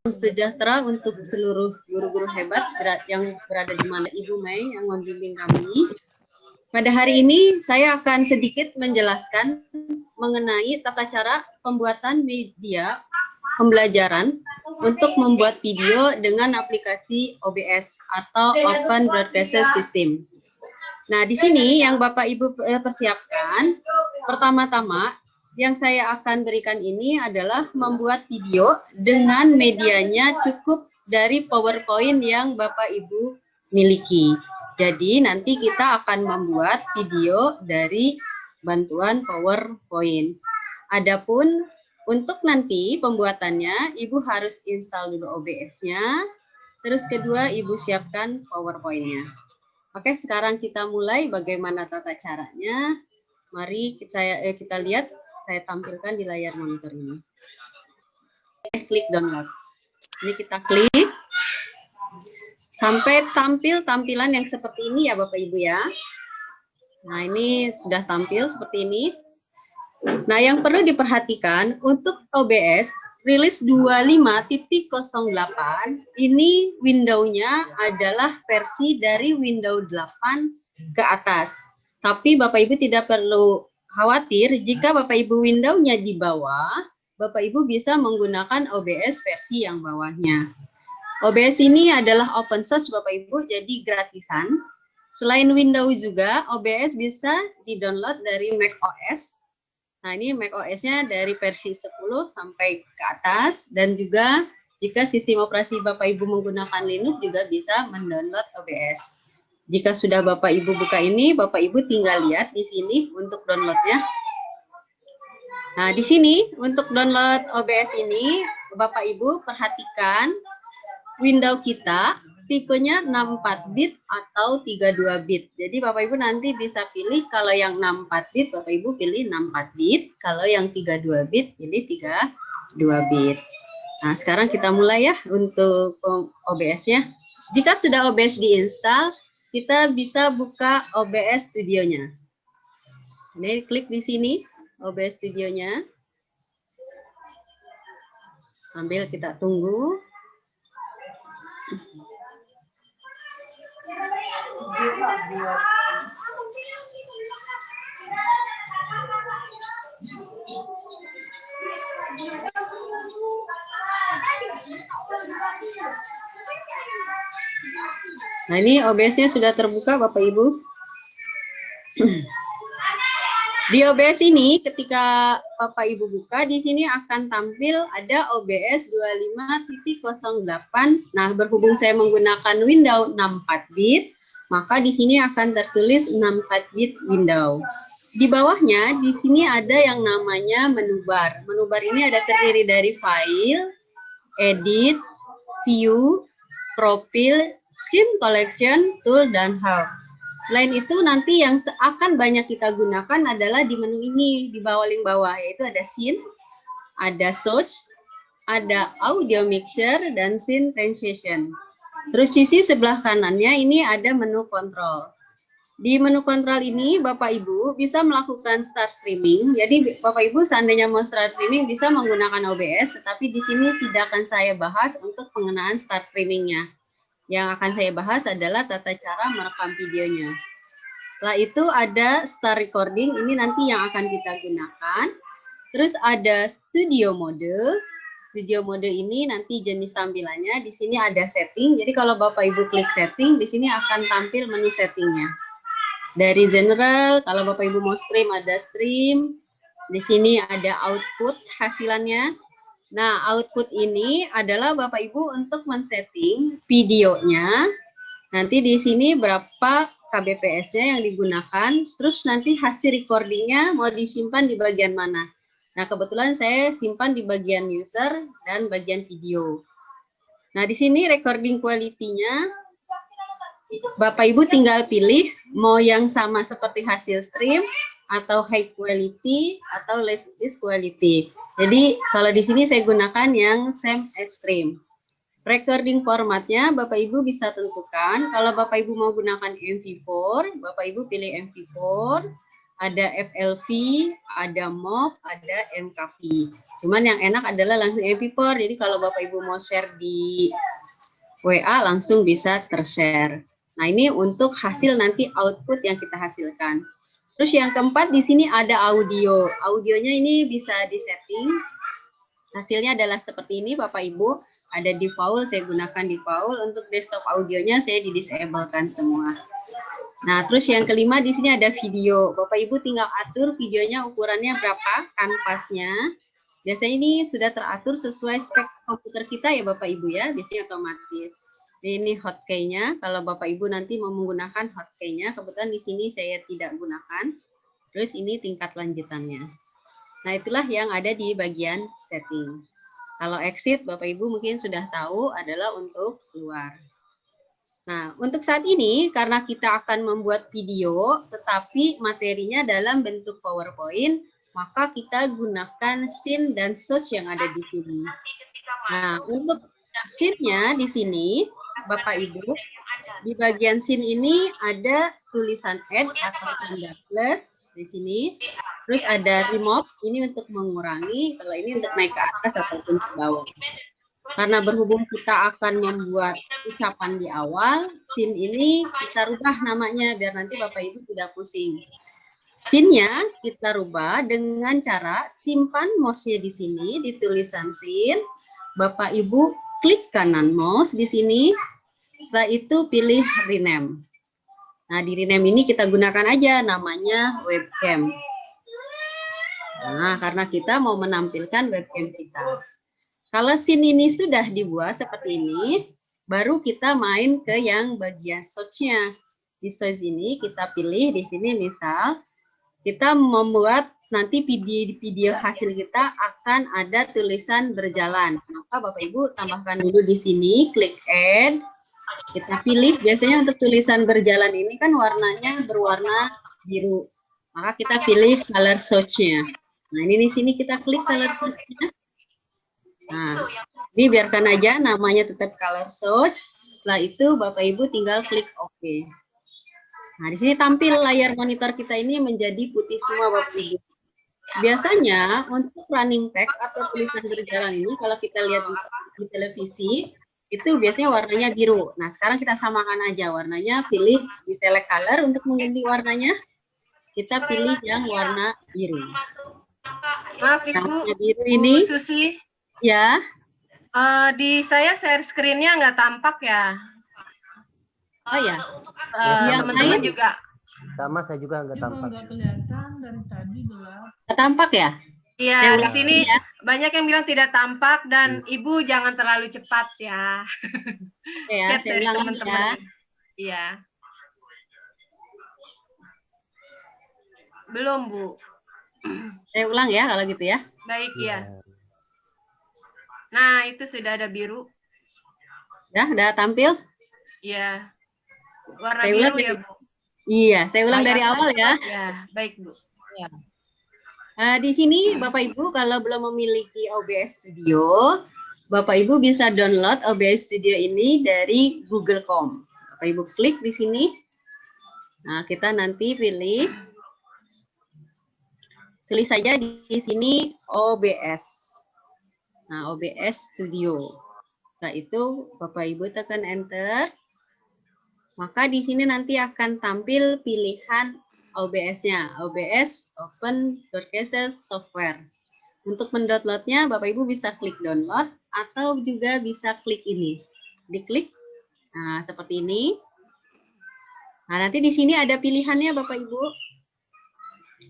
Sejahtera untuk seluruh guru-guru hebat yang berada di mana Ibu Mei yang membimbing kami. Pada hari ini saya akan sedikit menjelaskan mengenai tata cara pembuatan media pembelajaran untuk membuat video dengan aplikasi OBS atau Open Broadcast System. Nah, di sini yang Bapak Ibu persiapkan, pertama-tama yang saya akan berikan ini adalah membuat video dengan medianya cukup dari PowerPoint yang Bapak Ibu miliki. Jadi nanti kita akan membuat video dari bantuan PowerPoint. Adapun untuk nanti pembuatannya, Ibu harus install dulu OBS-nya, terus kedua Ibu siapkan PowerPoint-nya. Oke, sekarang kita mulai bagaimana tata caranya. Mari kita lihat, saya tampilkan di layar monitor ini. Klik download. Ini kita klik. Sampai tampil tampilan yang seperti ini ya Bapak Ibu ya. Nah, ini sudah tampil seperti ini. Nah, yang perlu diperhatikan untuk OBS rilis 25.08 ini Windows-nya adalah versi dari Windows 8 ke atas. Tapi Bapak Ibu tidak perlu khawatir jika Bapak Ibu Windows-nya di bawah, Bapak Ibu bisa menggunakan OBS versi yang bawahnya. OBS ini adalah open source Bapak Ibu, jadi gratisan. Selain Windows juga, OBS bisa di-download dari macOS. Nah, ini macOS-nya dari versi 10 sampai ke atas, dan juga jika sistem operasi Bapak Ibu menggunakan Linux juga bisa mendownload OBS. Jika sudah Bapak Ibu buka ini, Bapak Ibu tinggal lihat di sini untuk downloadnya. Nah, di sini untuk download OBS ini, Bapak Ibu perhatikan Windows kita tipenya 64 bit atau 32 bit. Jadi Bapak Ibu nanti bisa pilih kalau yang 64 bit, Bapak Ibu pilih 64 bit. Kalau yang 32 bit, pilih 32 bit. Nah, sekarang kita mulai ya untuk OBS-nya. Jika sudah OBS diinstal, kita bisa buka OBS Studio-nya. Ini klik di sini, OBS Studio-nya. Sambil kita tunggu. Nah, ini OBS-nya sudah terbuka Bapak Ibu. Di OBS ini ketika Bapak Ibu buka, di sini akan tampil ada OBS 25.08. Nah, berhubung saya menggunakan Windows 64 bit, maka di sini akan tertulis 64 bit Windows. Di bawahnya di sini ada yang namanya menu bar. Menu bar ini ada terdiri dari file, edit, view, profil, scheme collection, tool, dan help. Selain itu nanti yang akan banyak kita gunakan adalah di menu ini, di bawah link bawah, yaitu ada scene, ada source, ada audio mixer, dan scene transition. Terus sisi sebelah kanannya ini ada menu kontrol. Di menu kontrol ini Bapak Ibu bisa melakukan start streaming. Jadi Bapak Ibu seandainya mau start streaming bisa menggunakan OBS, tetapi di sini tidak akan saya bahas untuk pengenaan start streamingnya. Yang akan saya bahas adalah tata cara merekam videonya. Setelah itu ada start recording, ini nanti yang akan kita gunakan. Terus ada studio mode. Studio mode ini nanti jenis tampilannya, di sini ada setting. Jadi kalau Bapak Ibu klik setting, di sini akan tampil menu settingnya. Dari general, kalau Bapak Ibu mau stream, ada stream. Di sini ada output hasilannya. Nah, output ini adalah Bapak Ibu untuk men-setting videonya. Nanti di sini berapa kbps-nya yang digunakan, terus nanti hasil recordingnya mau disimpan di bagian mana. Nah, kebetulan saya simpan di bagian user dan bagian video. Nah, di sini recording quality-nya, Bapak Ibu tinggal pilih mau yang sama seperti hasil stream, atau high quality atau less quality. Jadi kalau di sini saya gunakan yang same as stream. Recording formatnya Bapak Ibu bisa tentukan. Kalau Bapak Ibu mau gunakan MP4, Bapak Ibu pilih MP4. ada FLV, ada MOV, ada MKV. Cuman yang enak adalah langsung MP4. Jadi kalau Bapak Ibu mau share di WA langsung bisa tershare. Nah, ini untuk hasil nanti output yang kita hasilkan. Terus yang keempat di sini ada audio. Audionya ini bisa disetting. Hasilnya adalah seperti ini Bapak Ibu. Ada default, saya gunakan default. Untuk desktop audionya saya di-disablekan semua. Nah, terus yang kelima di sini ada video. Bapak Ibu tinggal atur videonya ukurannya berapa, kanvasnya. Biasanya ini sudah teratur sesuai spek komputer kita ya Bapak Ibu ya, biasanya otomatis. Ini hotkey-nya. Kalau Bapak Ibu nanti mau menggunakan hotkey-nya, kebetulan di sini saya tidak gunakan. Terus ini tingkat lanjutannya. Nah, itulah yang ada di bagian setting. Kalau exit, Bapak Ibu mungkin sudah tahu adalah untuk keluar. Nah, untuk saat ini, karena kita akan membuat video, tetapi materinya dalam bentuk PowerPoint, maka kita gunakan scene dan source yang ada di sini. Nah, untuk scene-nya di sini, Bapak Ibu, di bagian scene ini ada tulisan add atau tanda plus di sini. Terus ada remove, ini untuk mengurangi, kalau ini untuk naik ke atas ataupun ke bawah. Karena berhubung kita akan membuat ucapan di awal, scene ini kita rubah namanya biar nanti Bapak Ibu tidak pusing. Scene-nya kita rubah dengan cara simpan mouse-nya di sini di tulisan scene. Bapak Ibu klik kanan mouse di sini. Setelah itu pilih rename. Nah, di rename ini kita gunakan aja namanya webcam. Nah, karena kita mau menampilkan webcam kita. Kalau scene ini sudah dibuat seperti ini, baru kita main ke yang bagian source-nya. Di source ini kita pilih di sini misal kita membuat nanti video hasil kita akan ada tulisan berjalan. Maka Bapak Ibu tambahkan dulu di sini, klik add. Kita pilih biasanya untuk tulisan berjalan ini kan warnanya berwarna biru. Maka kita pilih color source-nya. Nah, ini di sini kita klik color source-nya. Nah, ini biarkan aja namanya tetap color source. Setelah itu Bapak Ibu tinggal klik OK. Nah, di sini tampil layar monitor kita ini menjadi putih semua Bapak Ibu. Biasanya untuk running text atau tulisan berjalan ini kalau kita lihat di televisi itu biasanya warnanya biru. Nah, sekarang kita samakan aja warnanya, pilih di select color untuk mengganti warnanya. Kita pilih yang warna biru. Maaf Ibu, biru ini. Bu Susi. Ya. Di saya share screen-nya nggak tampak ya. Oh ya. Yang teman-teman juga. Sama saya juga nggak tampak. Nggak kelihatan dari tadi gelap. Nggak tampak ya? Iya, di sini ya. Banyak yang bilang tidak tampak dan Ibu jangan terlalu cepat ya. Ya, Chat dari teman-teman. Iya. Belum, Bu. Saya ulang ya kalau gitu ya. Baik ya. Nah, itu sudah ada biru. Ya, udah tampil? Iya. Warna saya biru ulang ya, Bu? Iya, saya ulang dari awal ya. Ya, baik, Bu. Ya. Di sini Bapak Ibu kalau belum memiliki OBS Studio, Bapak Ibu bisa download OBS Studio ini dari Google Chrome. Bapak Ibu klik di sini. Nah, kita nanti pilih, tulis saja di sini OBS. Nah, OBS Studio. Setelah itu Bapak Ibu tekan enter. Maka di sini nanti akan tampil pilihan OBS-nya. OBS Open Broadcast Software. Untuk mendownloadnya Bapak Ibu bisa klik download atau juga bisa klik ini. Diklik. Nah, seperti ini. Nah, nanti di sini ada pilihannya Bapak Ibu.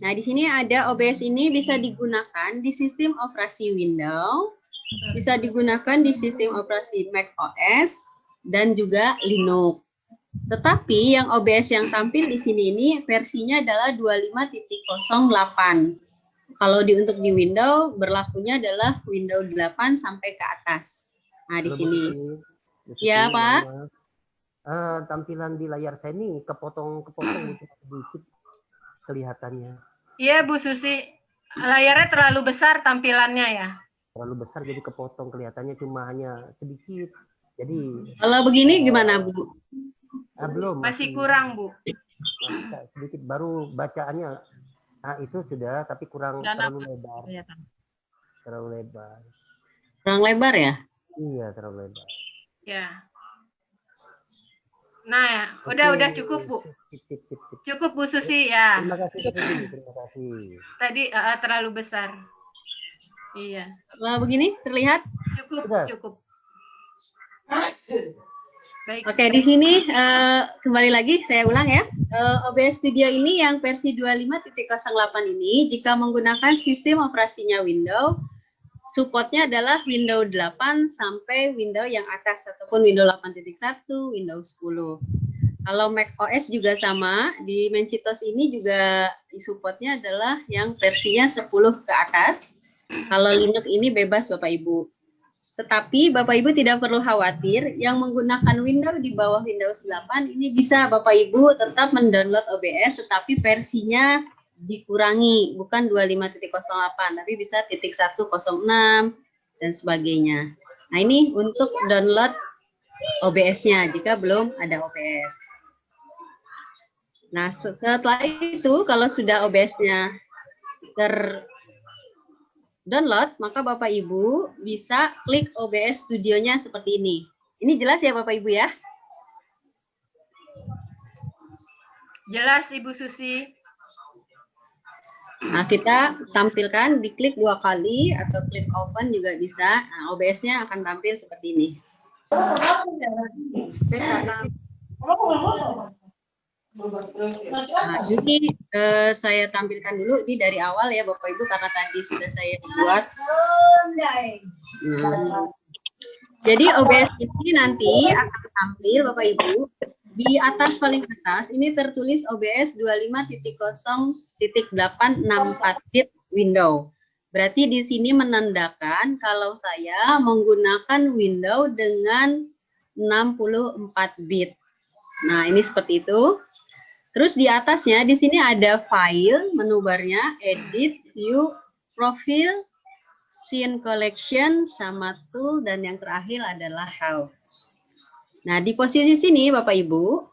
Nah, di sini ada OBS ini bisa digunakan di sistem operasi Windows, bisa digunakan di sistem operasi Mac OS, dan juga Linux. Tetapi yang OBS yang tampil di sini ini versinya adalah 25.08. Kalau untuk di Windows berlakunya adalah Windows 8 sampai ke atas. Nah, di sini. Ya, Pak. Tampilan di layar saya ini kepotong sedikit kelihatannya. Iya, Bu Susi. Layarnya terlalu besar tampilannya ya. Terlalu besar jadi kepotong, kelihatannya cuma hanya sedikit. Jadi kalau begini gimana, Bu? Belum. Masih kurang, Bu. Sedikit baru bacaannya Nah, itu sudah, tapi kurang Dan terlalu lebar. kelihatan. Terlalu lebar. Kurang lebar ya? Iya, terlalu lebar. Ya. Nah, udah cukup Bu. Tip. Cukup Bu Susi ya. Terima kasih, Bu Susi. Terima kasih. Tadi terlalu besar. Iya. Kalau begini terlihat? Sudah. Cukup. Baik. Oke, di sini kembali lagi saya ulang ya. OBS Studio ini yang versi 25.08 ini jika menggunakan sistem operasinya Windows, supportnya adalah Windows 8 sampai Windows yang atas ataupun Windows 8.1, Windows 10. Kalau Mac OS juga sama, di Menchitos ini juga supportnya adalah yang versinya 10 ke atas. Kalau Linux ini bebas Bapak Ibu. Tetapi Bapak Ibu tidak perlu khawatir, yang menggunakan Windows di bawah Windows 8 ini bisa Bapak Ibu tetap mendownload OBS, tetapi versinya dikurangi, bukan 25.08, tapi bisa .106 dan sebagainya. Nah ini untuk download OBS-nya jika belum ada OBS. Nah setelah itu kalau sudah OBS-nya download, maka Bapak Ibu bisa klik OBS Studio-nya seperti ini. Ini jelas ya Bapak Ibu ya? Jelas Ibu Susi. Nah, kita tampilkan, diklik 2 kali atau klik open juga bisa. Nah, OBS-nya akan tampil seperti ini. Nah, ini saya tampilkan dulu ini dari awal ya Bapak Ibu karena tadi sudah saya buat. Jadi OBS ini nanti akan tampil Bapak Ibu di atas paling atas ini tertulis OBS 25.0.864 bit Windows. Berarti di sini menandakan kalau saya menggunakan Windows dengan 64 bit. Nah, ini seperti itu. Terus di atasnya di sini ada file, menu barnya, edit, view, profile, scene collection, sama tool, dan yang terakhir adalah help. Nah, di posisi sini Bapak Ibu.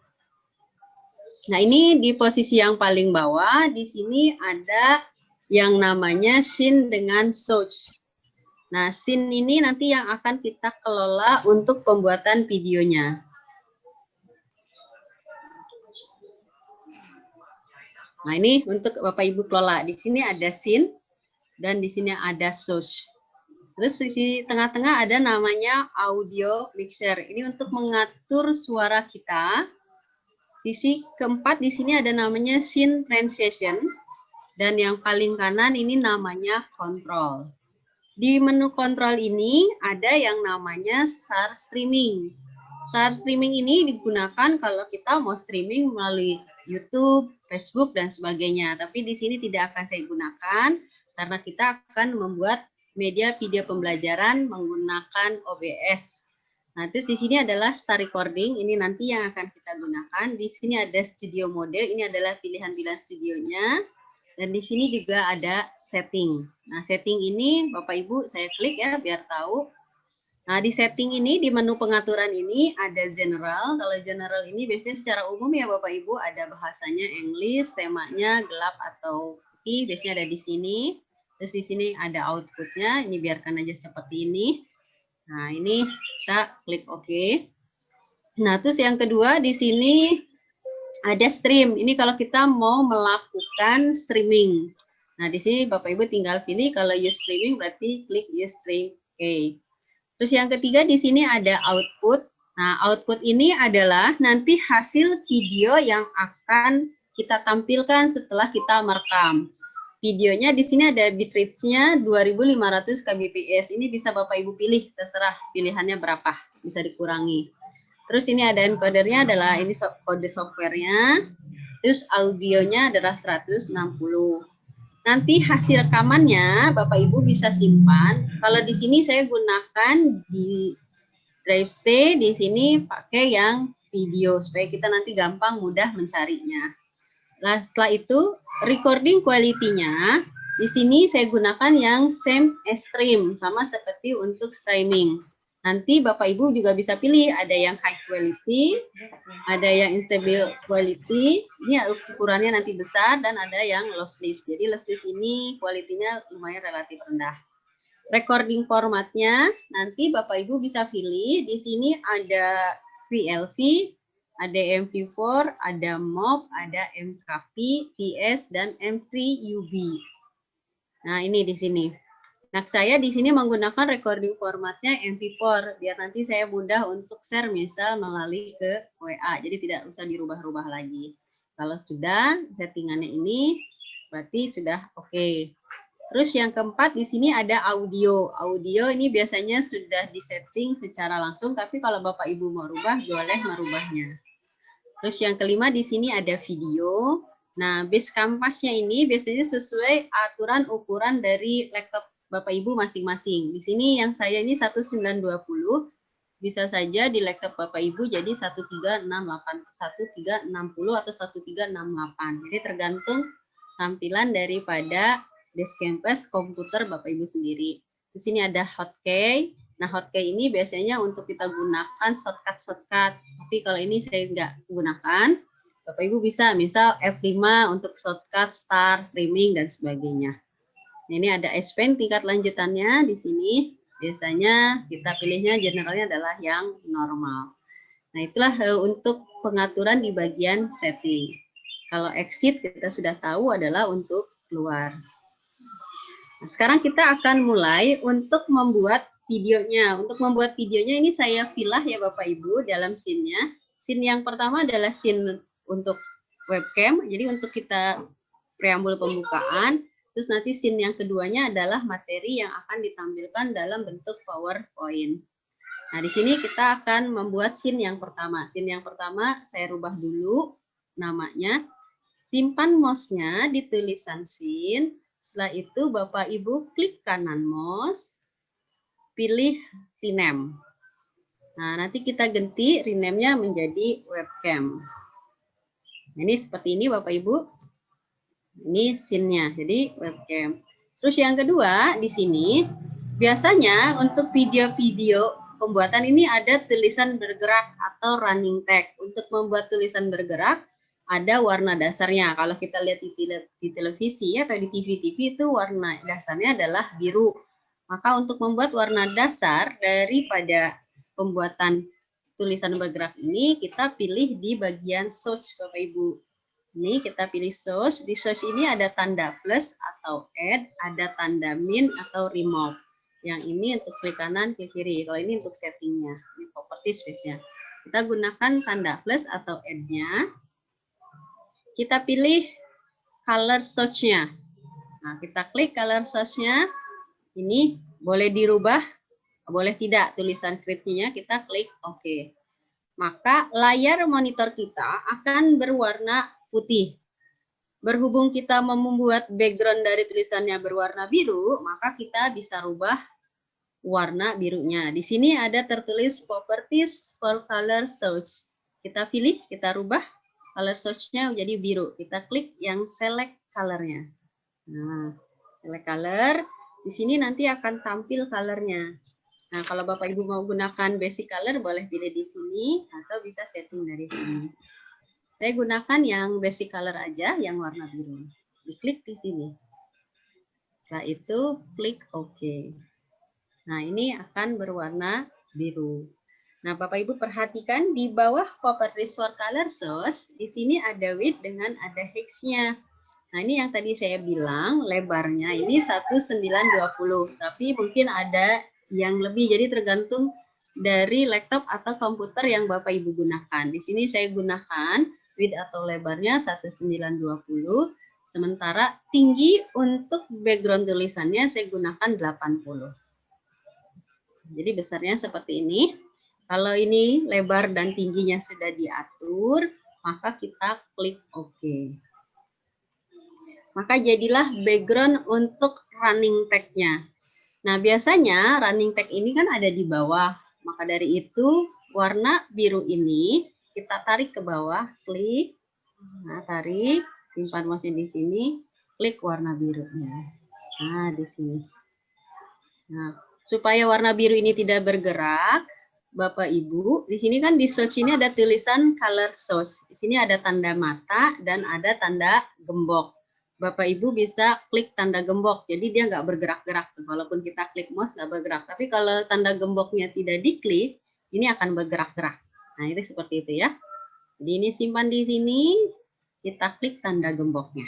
Nah, ini di posisi yang paling bawah, di sini ada yang namanya scene dengan search. Nah, scene ini nanti yang akan kita kelola untuk pembuatan videonya. Nah, ini untuk Bapak Ibu kelola. Di sini ada scene dan di sini ada source. Terus di tengah-tengah ada namanya audio mixer. Ini untuk mengatur suara kita. Sisi keempat di sini ada namanya scene transition dan yang paling kanan ini namanya control. Di menu control ini ada yang namanya start streaming. Start streaming ini digunakan kalau kita mau streaming melalui YouTube, Facebook, dan sebagainya. Tapi di sini tidak akan saya gunakan karena kita akan membuat media video pembelajaran menggunakan OBS. Nah, terus di sini adalah start recording. Ini nanti yang akan kita gunakan. Di sini ada studio mode. Ini adalah pilihan-pilihan studionya. Dan di sini juga ada setting. Nah, setting ini Bapak Ibu saya klik ya biar tahu. Nah, di setting ini, di menu pengaturan ini ada general. Kalau general ini biasanya secara umum ya Bapak Ibu ada bahasanya English, temanya gelap atau putih, biasanya ada di sini. Terus di sini ada outputnya, ini biarkan aja seperti ini. Nah, ini kita klik OK. Nah, terus yang kedua di sini ada stream. Ini kalau kita mau melakukan streaming. Nah, di sini Bapak Ibu tinggal pilih kalau use streaming berarti klik use stream. Oke. Terus yang ketiga di sini ada output. Nah, output ini adalah nanti hasil video yang akan kita tampilkan setelah kita merekam. Videonya di sini ada bitrate-nya 2500 kbps. Ini bisa Bapak Ibu pilih, terserah pilihannya berapa, bisa dikurangi. Terus ini ada encodernya adalah ini kode softwarenya. Terus audionya adalah 160. Nanti hasil rekamannya Bapak Ibu bisa simpan. Kalau di sini saya gunakan di drive C, di sini pakai yang video supaya kita nanti gampang mudah mencarinya. Nah, setelah itu recording quality-nya di sini saya gunakan yang same as stream sama seperti untuk streaming. Nanti Bapak Ibu juga bisa pilih, ada yang high quality, ada yang unstable quality, ini ukurannya nanti besar, dan ada yang lossless. Jadi lossless ini kualitinya lumayan relatif rendah. Recording formatnya nanti Bapak Ibu bisa pilih, di sini ada VLV, ada MP4, ada MOV, ada MKV, TS, dan M3UB. Nah ini di sini. Nah, saya di sini menggunakan recording formatnya MP4 biar nanti saya mudah untuk share misal melalui ke WA. Jadi tidak usah dirubah-rubah lagi. Kalau sudah settingannya ini berarti sudah oke. Terus yang keempat di sini ada audio. Audio ini biasanya sudah disetting secara langsung, tapi kalau Bapak Ibu mau rubah boleh merubahnya. Terus yang kelima di sini ada video. Nah, base kampasnya ini biasanya sesuai aturan ukuran dari laptop Bapak Ibu masing-masing. Di sini yang saya ini 1920, bisa saja di laptop Bapak Ibu jadi 1368, 1360 atau 1368. Jadi tergantung tampilan daripada base campus komputer Bapak Ibu sendiri. Di sini ada hotkey. Nah, hotkey ini biasanya untuk kita gunakan shortcut. Tapi kalau ini saya nggak gunakan. Bapak Ibu bisa misal F5 untuk shortcut, start, streaming, dan sebagainya. Ini ada S Pen tingkat lanjutannya di sini. Biasanya kita pilihnya generalnya adalah yang normal. Nah, itulah untuk pengaturan di bagian setting. Kalau exit kita sudah tahu adalah untuk keluar. Nah, sekarang kita akan mulai untuk membuat videonya. Untuk membuat videonya ini saya pilah ya Bapak Ibu dalam scene-nya. Scene yang pertama adalah scene untuk webcam. Jadi untuk kita preambul pembukaan. Terus nanti scene yang keduanya adalah materi yang akan ditampilkan dalam bentuk PowerPoint. Nah, di sini kita akan membuat scene yang pertama. Scene yang pertama saya rubah dulu namanya. Simpan mouse-nya di tulisan scene. Setelah itu Bapak Ibu klik kanan mouse, pilih rename. Nah, nanti kita ganti rename-nya menjadi webcam. Ini seperti ini Bapak Ibu. Ini scene-nya, jadi webcam. Terus yang kedua, di sini, biasanya untuk video-video pembuatan ini ada tulisan bergerak atau running text. Untuk membuat tulisan bergerak, ada warna dasarnya. Kalau kita lihat di televisi atau di TV-TV itu warna dasarnya adalah biru. Maka untuk membuat warna dasar daripada pembuatan tulisan bergerak ini, kita pilih di bagian source, Bapak Ibu. Ini kita pilih source. Di source ini ada tanda plus atau add, ada tanda min atau remove. Yang ini untuk klik kanan, klik kiri. Kalau ini untuk settingnya, ini properties biasanya. Kita gunakan tanda plus atau add-nya. Kita pilih color source-nya. Nah, kita klik color source-nya. Ini boleh dirubah, boleh tidak tulisan script-nya. Kita klik OK. Maka layar monitor kita akan berwarna putih. Berhubung kita membuat background dari tulisannya berwarna biru, maka kita bisa rubah warna birunya. Di sini ada tertulis properties for color source. Kita pilih, kita rubah color source-nya jadi biru. Kita klik yang select color-nya. Nah, select color. Di sini nanti akan tampil color-nya. Nah, kalau Bapak Ibu mau gunakan basic color, boleh pilih di sini atau bisa setting dari sini. Saya gunakan yang basic color aja, yang warna biru. Diklik di sini. Setelah itu, klik OK. Nah, ini akan berwarna biru. Nah, Bapak Ibu perhatikan di bawah properties for color source, di sini ada width dengan ada height-nya. Nah, ini yang tadi saya bilang, lebarnya ini 1920, tapi mungkin ada yang lebih, jadi tergantung dari laptop atau komputer yang Bapak Ibu gunakan. Di sini saya gunakan width atau lebarnya 1920, sementara tinggi untuk background tulisannya saya gunakan 80. Jadi besarnya seperti ini. Kalau ini lebar dan tingginya sudah diatur, maka kita klik OK. Maka jadilah background untuk running tag-nya. Nah, biasanya running tag ini kan ada di bawah. Maka dari itu, warna biru ini kita tarik ke bawah, klik. Nah, tarik, simpan mouse di sini, klik warna birunya. Nah, di sini. Nah, supaya warna biru ini tidak bergerak, Bapak Ibu, di sini kan di search ini ada tulisan color source. Di sini ada tanda mata dan ada tanda gembok. Bapak Ibu bisa klik tanda gembok, jadi dia nggak bergerak-gerak. Walaupun kita klik mouse nggak bergerak. Tapi kalau tanda gemboknya tidak diklik, ini akan bergerak-gerak. Nah, ini seperti itu ya. Jadi ini simpan di sini, kita klik tanda gemboknya.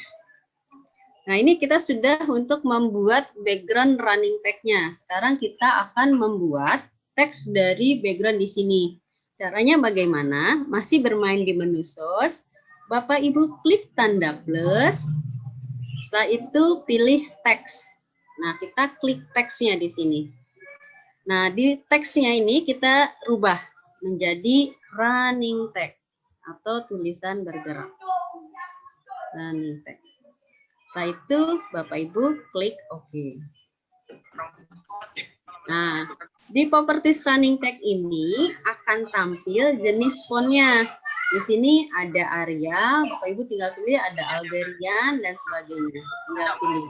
Nah, ini kita sudah untuk membuat background running tag-nya. Sekarang kita akan membuat teks dari background di sini. Caranya bagaimana? Masih bermain di menu source. Bapak Ibu klik tanda plus. Setelah itu pilih teks. Nah, kita klik teksnya di sini. Nah, di teksnya ini kita rubah menjadi running tag atau tulisan bergerak. Running tag. Setelah itu Bapak Ibu klik OK. Nah, di properties running tag ini akan tampil jenis fontnya. Di sini ada Arial, Bapak Ibu tinggal pilih ada Alberian dan sebagainya. Tinggal pilih.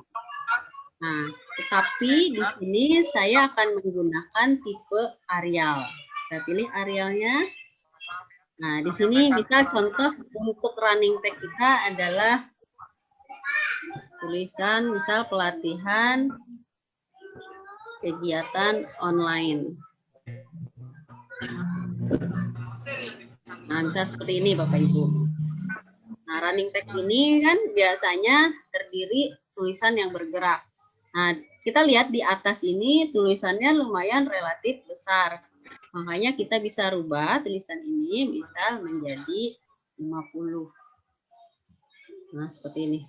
Nah, tetapi di sini saya akan menggunakan tipe Arial. Kita pilih Arialnya. Nah, di sini misal contoh untuk running tag kita adalah tulisan misal pelatihan kegiatan online. Nah, bisa seperti ini Bapak Ibu. Nah, running tag ini kan biasanya terdiri tulisan yang bergerak. Nah, kita lihat di atas ini tulisannya lumayan relatif besar. Makanya kita bisa rubah tulisan ini misal menjadi 50. Nah, seperti ini.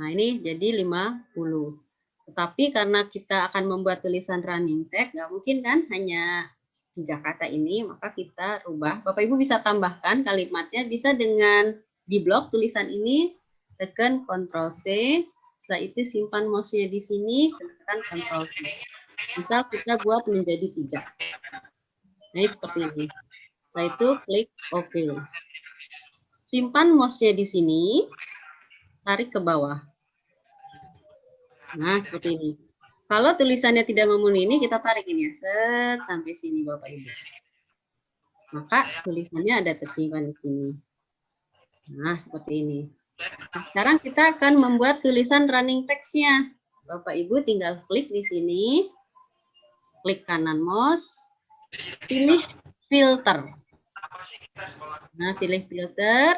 Nah, ini jadi 50. Tetapi karena kita akan membuat tulisan running tag, nggak mungkin kan hanya 3 kata ini, maka kita rubah. Bapak Ibu bisa tambahkan kalimatnya, bisa dengan di blok tulisan ini, tekan Ctrl+C, setelah itu simpan mouse-nya di sini, tekan Ctrl+V. Misal kita buat menjadi 3. Nah, seperti ini. Setelah itu klik OK. Simpan mouse-nya di sini, tarik ke bawah. Nah, seperti ini. Kalau tulisannya tidak memenuhi ini, kita tarik ini ya. Set, sampai sini Bapak Ibu. Maka tulisannya ada tersimpan di sini. Nah, seperti ini. Nah, sekarang kita akan membuat tulisan running text-nya. Bapak Ibu tinggal klik di sini. Klik kanan mouse. Pilih filter. Nah, pilih filter.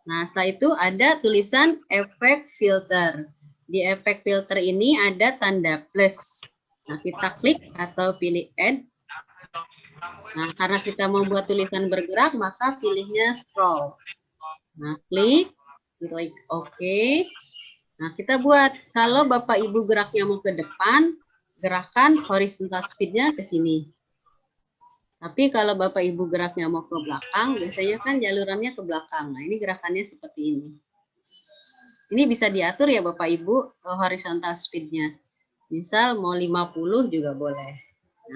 Nah, setelah itu ada tulisan efek filter. Di efek filter ini ada tanda plus. Nah, kita klik atau pilih add. Nah, karena kita membuat tulisan bergerak, maka pilihnya scroll. Nah, klik OK. Nah, kita buat. Kalau Bapak Ibu geraknya mau ke depan, gerakan horizontal speed-nya ke sini. Tapi kalau Bapak Ibu geraknya mau ke belakang, biasanya kan jalurannya ke belakang. Nah, ini gerakannya seperti ini. Ini bisa diatur ya Bapak Ibu horizontal speed-nya. Misal mau 50 juga boleh.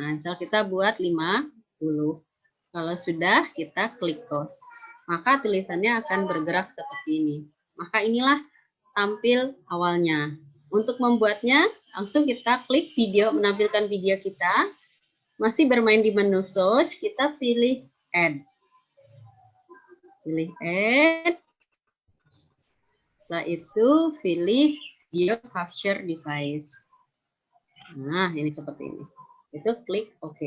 Nah, misal kita buat 50. Kalau sudah, kita klik close. Maka tulisannya akan bergerak seperti ini. Maka inilah tampil awalnya. Untuk membuatnya, langsung kita klik video, menampilkan video kita. Masih bermain di menu source, kita pilih add. Pilih add. Setelah itu pilih video capture device. Nah, ini seperti ini. Itu klik OK.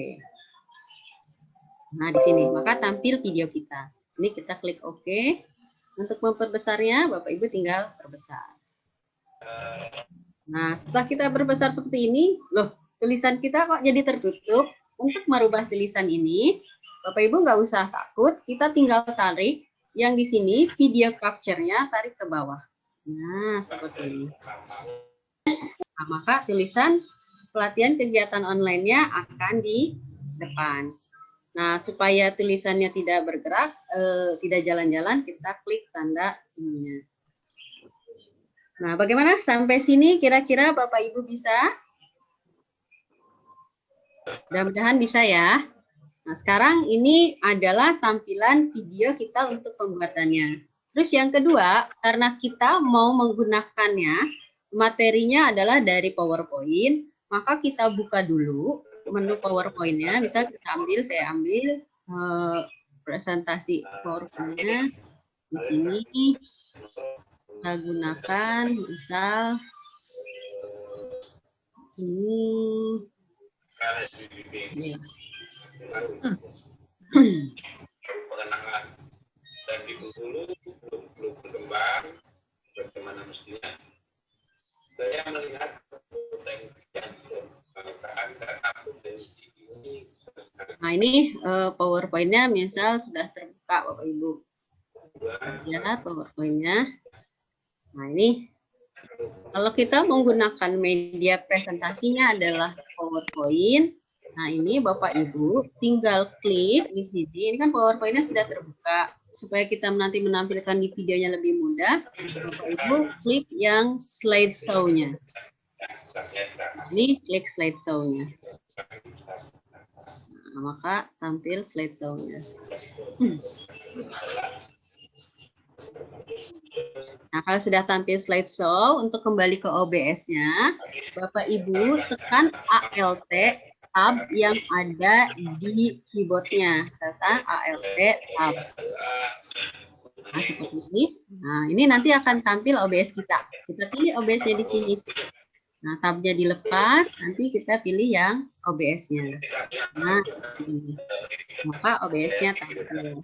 Nah, di sini maka tampil video kita. Ini kita klik OK. Untuk memperbesarnya, Bapak Ibu tinggal perbesar. Nah, setelah kita perbesar seperti ini, loh, tulisan kita kok jadi tertutup. Untuk merubah tulisan ini, Bapak Ibu nggak usah takut, kita tinggal tarik yang di sini video capture-nya tarik ke bawah. Nah, seperti ini. Nah, maka tulisan pelatihan kegiatan online-nya akan di depan. Nah, supaya tulisannya tidak bergerak, tidak jalan-jalan, kita klik tanda ininya. Nah, bagaimana sampai sini kira-kira Bapak Ibu bisa? Mudah-mudahan bisa ya. Nah, sekarang ini adalah tampilan video kita untuk pembuatannya. Terus yang kedua, karena kita mau menggunakannya, materinya adalah dari PowerPoint, maka kita buka dulu menu PowerPoint-nya. Misal saya ambil presentasi PowerPoint-nya di sini. Kita gunakan misal ini. Ya. Pengenangan dan di hulu belum berkembang bagaimana mestinya. Saya melihat potensi data potensi ini. Nah ini PowerPoint-nya misal sudah terbuka Bapak Ibu. Lihat PowerPoint-nya. Nah ini kalau kita menggunakan media presentasinya adalah PowerPoint. Nah ini Bapak Ibu tinggal klik di sini. Ini kan PowerPoint-nya sudah terbuka. Supaya kita nanti menampilkan di videonya lebih mudah, Bapak Ibu klik yang slideshow-nya. Ini klik slideshow-nya. Nah, maka tampil slideshow-nya. Nah, kalau sudah tampil slideshow, untuk kembali ke OBS-nya, Bapak Ibu tekan ALT tab yang ada di keyboard-nya. Tekan ALT tab. Nah, seperti ini. Nah, ini nanti akan tampil OBS kita. Kita pilih OBS-nya di sini. Nah, tabnya dilepas, nanti kita pilih yang OBS-nya. Nah, seperti ini. Maka OBS-nya tampil.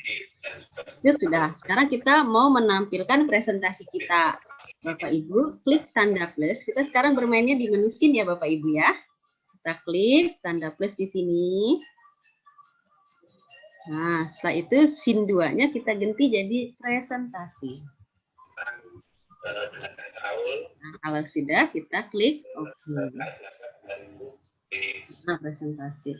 Itu sudah. Sekarang kita mau menampilkan presentasi kita. Bapak Ibu, klik tanda plus. Kita sekarang bermainnya di menu scene ya Bapak Ibu ya. Kita klik tanda plus di sini. Nah, setelah itu scene 2-nya kita ganti jadi presentasi. Nah, kalau sudah kita klik OK. Nah, presentasi.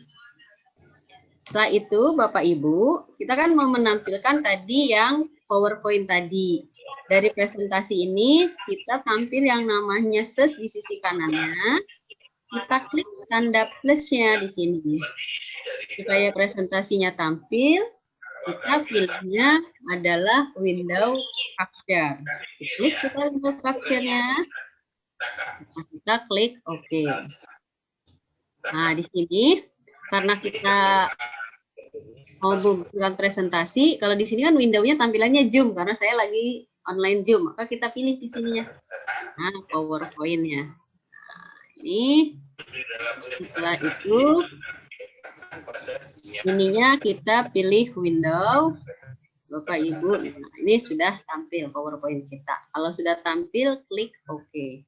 Setelah itu Bapak Ibu, kita kan mau menampilkan tadi yang PowerPoint tadi. Dari presentasi ini kita tampil yang namanya search di sisi kanannya. Kita klik tanda plusnya di sini. Supaya presentasinya tampil, kita pilihnya adalah window capture. Klik kita window capture-nya. Kita klik OK. Nah, di sini karena kita mau bukan presentasi, kalau di sini kan window-nya tampilannya Zoom karena saya lagi online Zoom, maka kita pilih di sininya. Nah, PowerPoint-nya. Nah, ini setelah itu ininya kita pilih window. Bapak Ibu, nah, ini sudah tampil PowerPoint kita. Kalau sudah tampil, klik OK.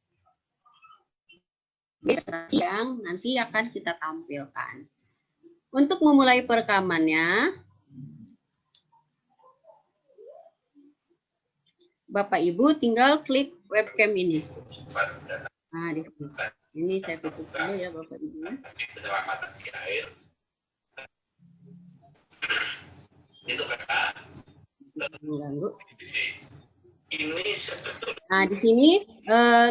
Presentasi yang nanti akan kita tampilkan. Untuk memulai perekamannya, Bapak Ibu tinggal klik webcam ini. Nah, di sini. Ini saya tutup dulu ya Bapak Ibu. Mengganggu. Nah, di sini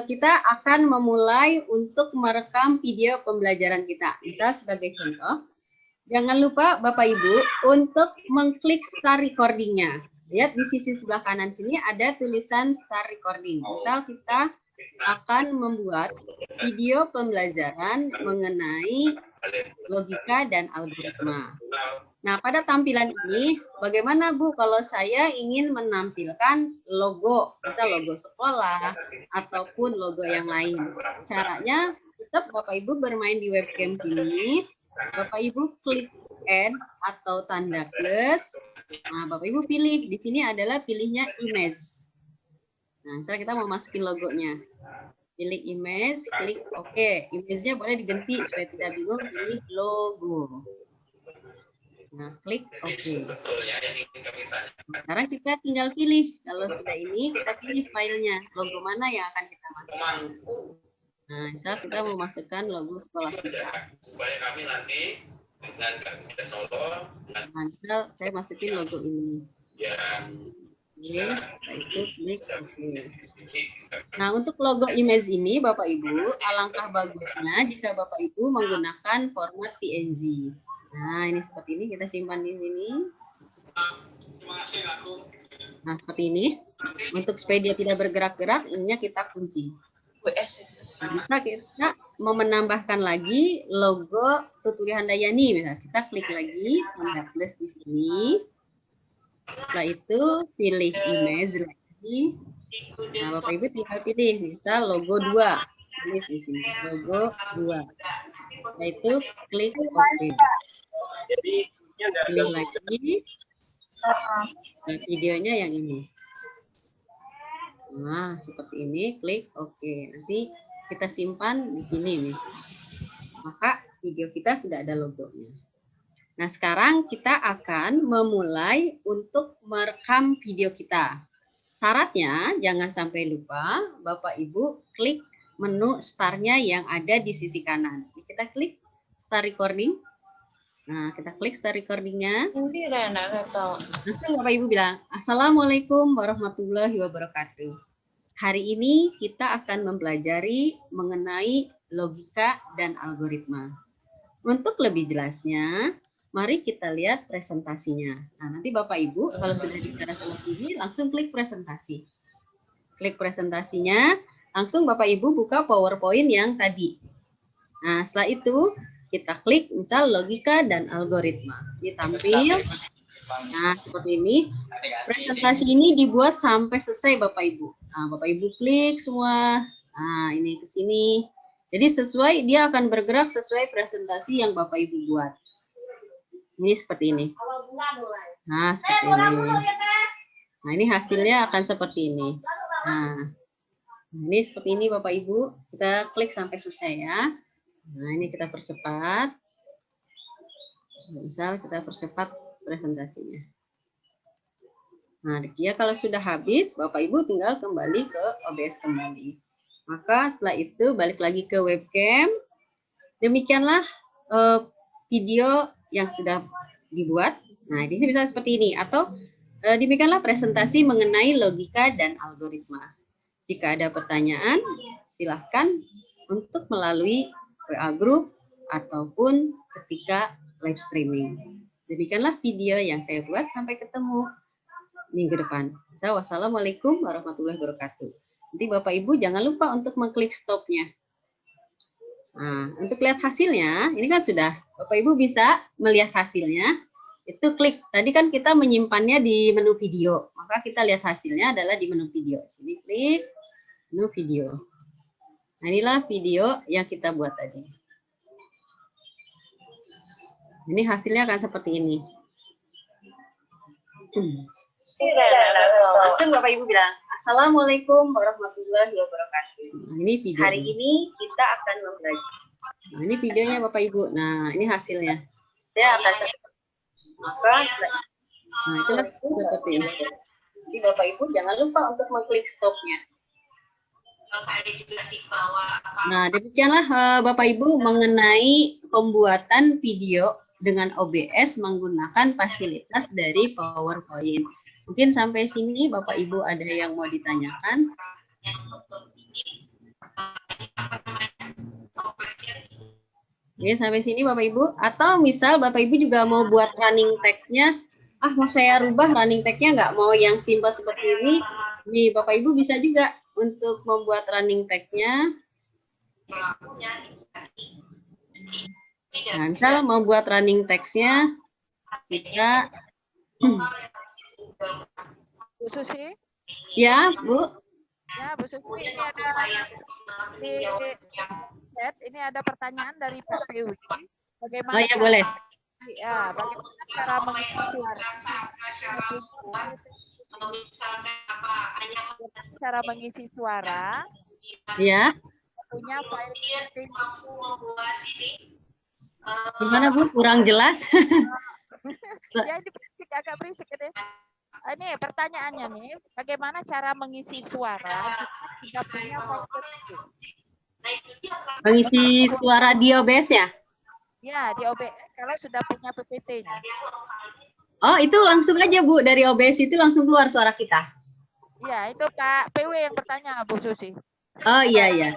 kita akan memulai untuk merekam video pembelajaran kita. Misal sebagai contoh, jangan lupa Bapak Ibu untuk mengklik start recording-nya. Lihat di sisi sebelah kanan sini ada tulisan start recording. Misal kita akan membuat video pembelajaran mengenai logika dan algoritma. Nah, pada tampilan ini, bagaimana Bu kalau saya ingin menampilkan logo, misal logo sekolah, ataupun logo yang lain. Caranya, tetap Bapak Ibu bermain di webcam sini, Bapak Ibu klik add atau tanda plus, nah Bapak Ibu pilih, di sini adalah pilihnya image. Nah, misalnya kita mau masukin logonya. Pilih image, klik OK. Image-nya boleh diganti supaya tidak bingung, pilih logo. Nah, klik OK. Sekarang kita tinggal pilih. Kalau sudah ini, kita pilih filenya. Logo mana yang akan kita masukkan. Nah, misal kita mau masukkan logo sekolah kita. Nah, misal saya masukin logo ini. Oke, setelah itu klik OK. Nah, untuk logo image ini, Bapak Ibu, alangkah bagusnya jika Bapak Ibu menggunakan format PNG. Nah, ini seperti ini, kita simpan di sini. Nah, seperti ini. Untuk supaya dia tidak bergerak-gerak, ininya kita kunci. Nah, bisa kita mau menambahkan lagi logo Tuturi Handayani, misalnya kita klik lagi tanda plus di sini. Setelah itu pilih image lagi. Nah, Bapak Ibu tinggal pilih, misal logo 2. Tulis di sini, logo 2. Setelah itu klik OK. Pilih lagi. Nah, videonya yang ini. Nah, seperti ini, klik OK. Nanti kita simpan di sini, maka video kita sudah ada logonya. Nah, sekarang kita akan memulai untuk merekam video kita. Syaratnya, jangan sampai lupa, Bapak Ibu klik menu start-nya yang ada di sisi kanan. Kita klik start recording. Nah, kita klik start recording-nya. Langsung Bapak Ibu bilang, Assalamualaikum warahmatullahi wabarakatuh. Hari ini kita akan mempelajari mengenai logika dan algoritma. Untuk lebih jelasnya, mari kita lihat presentasinya. Nah, nanti Bapak Ibu kalau sudah bicara seperti ini, langsung klik presentasi. Klik presentasinya, langsung Bapak Ibu buka PowerPoint yang tadi. Nah, setelah itu kita klik misal logika dan algoritma. Ini tampil. Nah, seperti ini. Presentasi ini dibuat sampai selesai Bapak Ibu. Nah, Bapak Ibu klik semua. Nah, ini ke sini. Jadi sesuai, dia akan bergerak sesuai presentasi yang Bapak Ibu buat. Ini seperti ini. Nah, seperti ini. Nah, ini hasilnya akan seperti ini. Nah, ini seperti ini Bapak Ibu. Kita klik sampai selesai ya. Nah, ini kita percepat. Misal kita percepat presentasinya. Nah, ya kalau sudah habis, Bapak Ibu tinggal kembali ke OBS kembali. Maka setelah itu balik lagi ke webcam. Demikianlah video yang sudah dibuat. Nah, di sini bisa seperti ini. Atau demikianlah presentasi mengenai logika dan algoritma. Jika ada pertanyaan, silahkan untuk melalui WA Group ataupun ketika live streaming. Demikianlah video yang saya buat. Sampai ketemu minggu depan. Wassalamualaikum warahmatullahi wabarakatuh. Nanti Bapak Ibu jangan lupa untuk mengklik stopnya. Nah, untuk lihat hasilnya, ini kan sudah. Bapak Ibu bisa melihat hasilnya. Itu klik. Tadi kan kita menyimpannya di menu video. Maka kita lihat hasilnya adalah di menu video. Sini klik menu video. Nah, inilah video yang kita buat tadi. Ini hasilnya akan seperti ini. Langsung Bapak Ibu bilang, Assalamualaikum warahmatullahi wabarakatuh. Nah, ini video. Hari ini kita akan mempelajari. Nah, ini videonya Bapak Ibu. Nah, ini hasilnya. Saya akan maka nah, itulah seperti ini. Jadi Bapak Ibu jangan lupa untuk mengklik stopnya. Nah, demikianlah Bapak Ibu mengenai pembuatan video dengan OBS menggunakan fasilitas dari PowerPoint. Mungkin sampai sini Bapak Ibu ada yang mau ditanyakan? Oke, sampai sini Bapak Ibu. Atau misal Bapak Ibu juga mau buat running tag-nya, mau saya rubah running tag-nya nggak mau yang simpel seperti ini. Nih, Bapak Ibu bisa juga untuk membuat running tag-nya. Nah, misal membuat running text-nya, kita Bu Susi? Ya, Bu. Ya, Bu Susi, ini ada di chat, ini ada pertanyaan dari Pak Pewi. Bagaimana? Oh ya, boleh. Ya, bagaimana cara mengisi suara? Cara mengisi suara? Ya. Punya file scripting. Gimana Bu? Kurang jelas? Ya, ini berisik, agak berisik deh. Ini pertanyaannya nih, bagaimana cara mengisi suara jika punya file scripting? Mengisi suara di OBS ya? Ya, di OBS kalau sudah punya PPT-nya. Oh, itu langsung aja Bu, dari OBS itu langsung keluar suara kita. Ya, itu Pak PW yang bertanya, Bu Susi. Oh iya.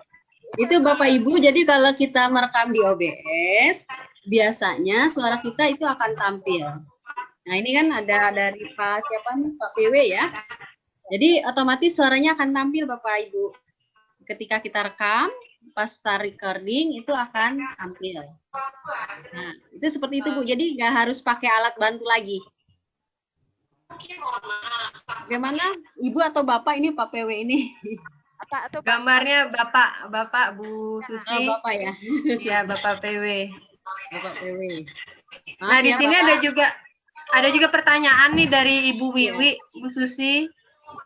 Itu Bapak Ibu, jadi kalau kita merekam di OBS, biasanya suara kita itu akan tampil. Nah, ini kan ada dari Pak siapa nih? Pak PW ya. Jadi otomatis suaranya akan tampil Bapak Ibu. Ketika kita rekam, pas start recording itu akan tampil. Nah, itu seperti itu Bu. Jadi nggak harus pakai alat bantu lagi. Bagaimana Ibu atau Bapak ini Pak PW ini? Apa atau Gambarnya Bapak Bu Susi. Oh, Bapak ya. Ya, Bapak PW. Bapak PW. Nah, di ya, sini Bapak. ada juga pertanyaan nih dari Ibu Wiwi, Bu Susi.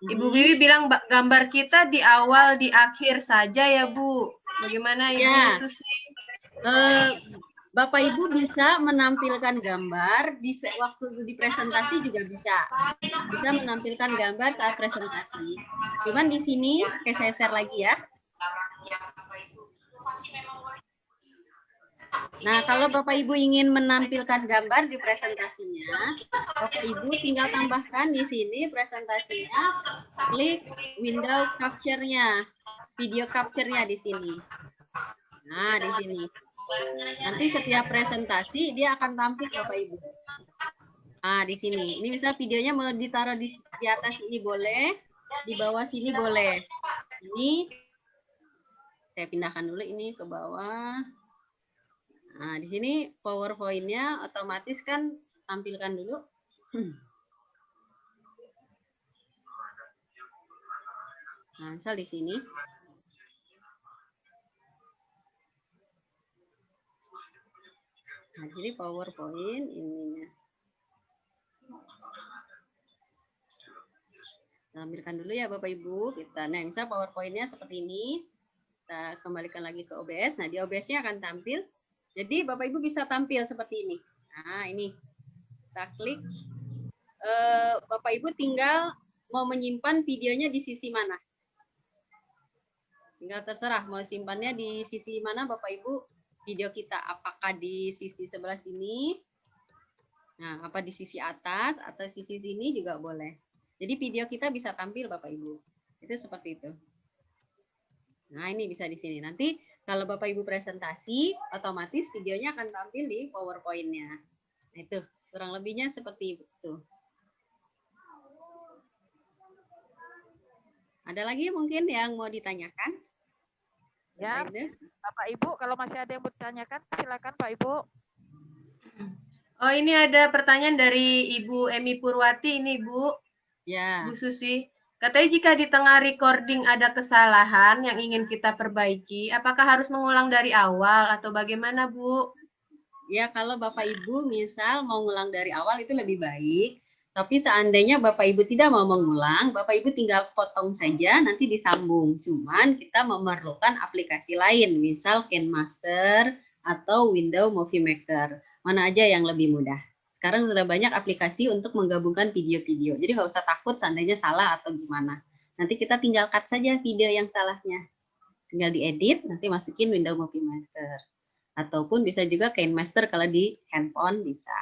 Ibu Wiwi bilang gambar kita di awal di akhir saja ya Bu. Bagaimana Ibu Ya. Susi? Bapak Ibu bisa menampilkan gambar di waktu di presentasi juga bisa. Bisa menampilkan gambar saat presentasi. Cuman di sini saya share lagi ya. Nah, kalau Bapak Ibu ingin menampilkan gambar di presentasinya, Bapak Ibu tinggal tambahkan di sini presentasinya, klik window capture-nya, video capture-nya di sini. Nah, di sini. Nanti setiap presentasi dia akan tampil Bapak Ibu. Nah, di sini. Ini misal videonya mau ditaruh di atas ini boleh, di bawah sini boleh. Ini saya pindahkan dulu ini ke bawah. Nah, di sini PowerPoint-nya otomatis kan tampilkan dulu. Nah, misal di sini. Nah, jadi PowerPoint ininya. Tampilkan dulu ya Bapak Ibu. Nah, misal PowerPoint-nya seperti ini. Kita kembalikan lagi ke OBS. Nah, di OBS-nya akan tampil. Jadi Bapak Ibu bisa tampil seperti ini. Nah, ini. Kita klik. Bapak Ibu tinggal mau menyimpan videonya di sisi mana. Tinggal terserah mau simpannya di sisi mana Bapak Ibu video kita. Apakah di sisi sebelah sini, nah apa di sisi atas atau sisi sini juga boleh. Jadi video kita bisa tampil Bapak Ibu. Itu seperti itu. Nah ini bisa di sini. Nanti kalau Bapak Ibu presentasi, otomatis videonya akan tampil di PowerPoint-nya. Nah, itu kurang lebihnya seperti itu. Ada lagi mungkin yang mau ditanyakan? Ya, Bapak Ibu, kalau masih ada yang mau ditanyakan, silakan Pak Ibu. Oh, ini ada pertanyaan dari Ibu Emi Purwati ini, Bu. Ya. Bu Susi. Katanya jika di tengah recording ada kesalahan yang ingin kita perbaiki, apakah harus mengulang dari awal atau bagaimana, Bu? Ya, kalau Bapak Ibu misal mau ngulang dari awal itu lebih baik. Tapi seandainya Bapak Ibu tidak mau mengulang, Bapak Ibu tinggal potong saja, nanti disambung. Cuman kita memerlukan aplikasi lain, misal KineMaster atau Windows Movie Maker. Mana aja yang lebih mudah. Sekarang sudah banyak aplikasi untuk menggabungkan video-video. Jadi nggak usah takut seandainya salah atau gimana. Nanti kita tinggal cut saja video yang salahnya. Tinggal diedit, nanti masukin Windows Movie Maker. Ataupun bisa juga KineMaster kalau di handphone bisa.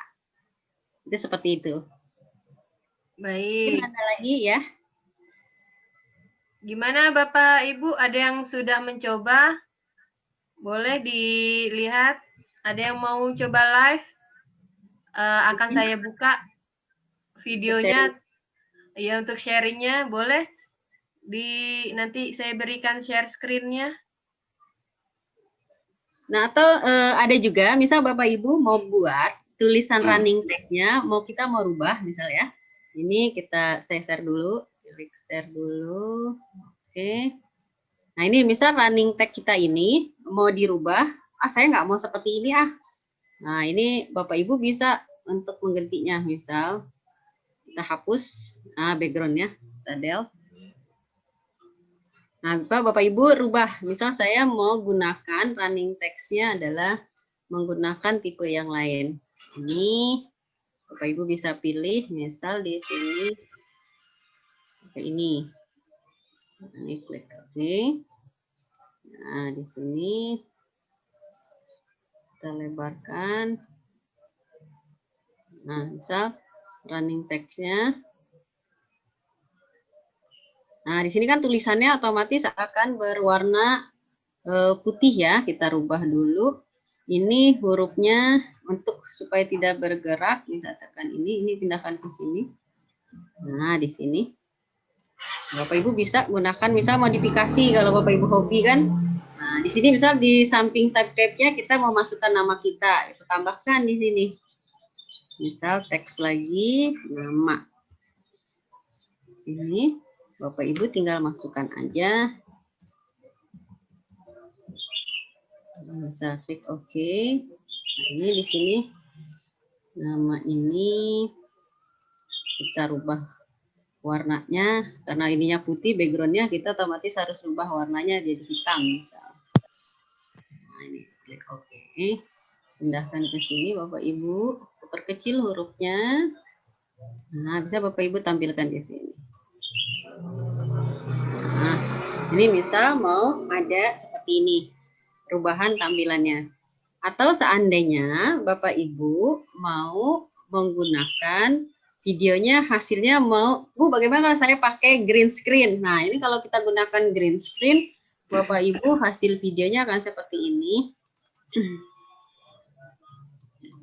Itu seperti itu. Baik. Mungkin ada lagi ya. Gimana Bapak Ibu, ada yang sudah mencoba? Boleh dilihat. Ada yang mau coba live? Akan saya buka videonya. Ya, untuk sharingnya boleh. Nanti saya berikan share screen-nya. Nah, atau ada juga, misal Bapak Ibu mau buat tulisan running tag-nya, kita mau rubah misal ya. Ini saya share dulu, klik share dulu. Oke. Nah, ini misal running tag kita ini mau dirubah. Saya nggak mau seperti ini ah. Nah, ini Bapak Ibu bisa untuk menggantinya. Misal kita hapus background-nya, kita delete. Nah, Bapak Ibu rubah. Misal saya mau gunakan running text-nya adalah menggunakan tipe yang lain. Ini Bapak Ibu bisa pilih, misal di sini ke ini. Ini klik OK. Nah, di sini kita lebarkan. Nah, misal running text-nya. Nah, di sini kan tulisannya otomatis akan berwarna putih ya. Kita rubah dulu. Ini hurufnya untuk supaya tidak bergerak, bisa tekan ini pindahkan ke sini. Nah, di sini. Bapak Ibu bisa gunakan misal modifikasi kalau Bapak Ibu hobi kan. Nah, Nah, di sini misal di samping subscribe-nya kita mau masukkan nama kita, itu tambahkan di sini. Misal teks lagi nama. Ini Bapak Ibu tinggal masukkan aja. Bisa klik OK. Nah, ini di sini nama ini kita rubah warnanya, karena ininya putih backgroundnya, kita otomatis harus rubah warnanya jadi hitam misal. Nah, ini klik OK. Pindahkan ke sini Bapak Ibu, perkecil hurufnya. Nah, bisa Bapak Ibu tampilkan di sini. Nah, ini misal mau ada seperti ini perubahan tampilannya. Atau seandainya Bapak Ibu mau menggunakan videonya, hasilnya mau, Bu, bagaimana kalau saya pakai green screen? Nah, ini kalau kita gunakan green screen, Bapak Ibu hasil videonya akan seperti ini.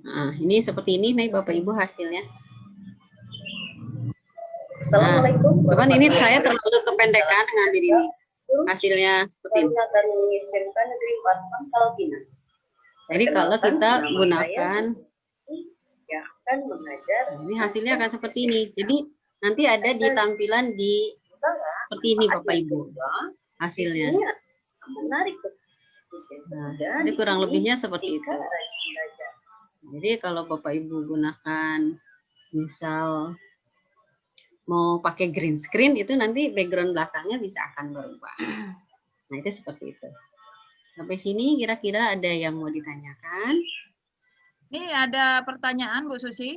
Nah, ini seperti ini nih Bapak Ibu hasilnya. Assalamualaikum. Cuman ini saya terlalu kependekan ngambil ini. Hasilnya seperti ini. Jadi kalau kita gunakan, ini hasilnya akan seperti ini. Jadi nanti ada di tampilan di seperti ini Bapak Ibu hasilnya. Nah, jadi kurang lebihnya seperti itu. Jadi kalau Bapak Ibu gunakan misal mau pakai green screen, itu nanti background belakangnya bisa akan berubah. Nah, itu seperti itu. Sampai sini kira-kira ada yang mau ditanyakan? Ini ada pertanyaan Bu Susi.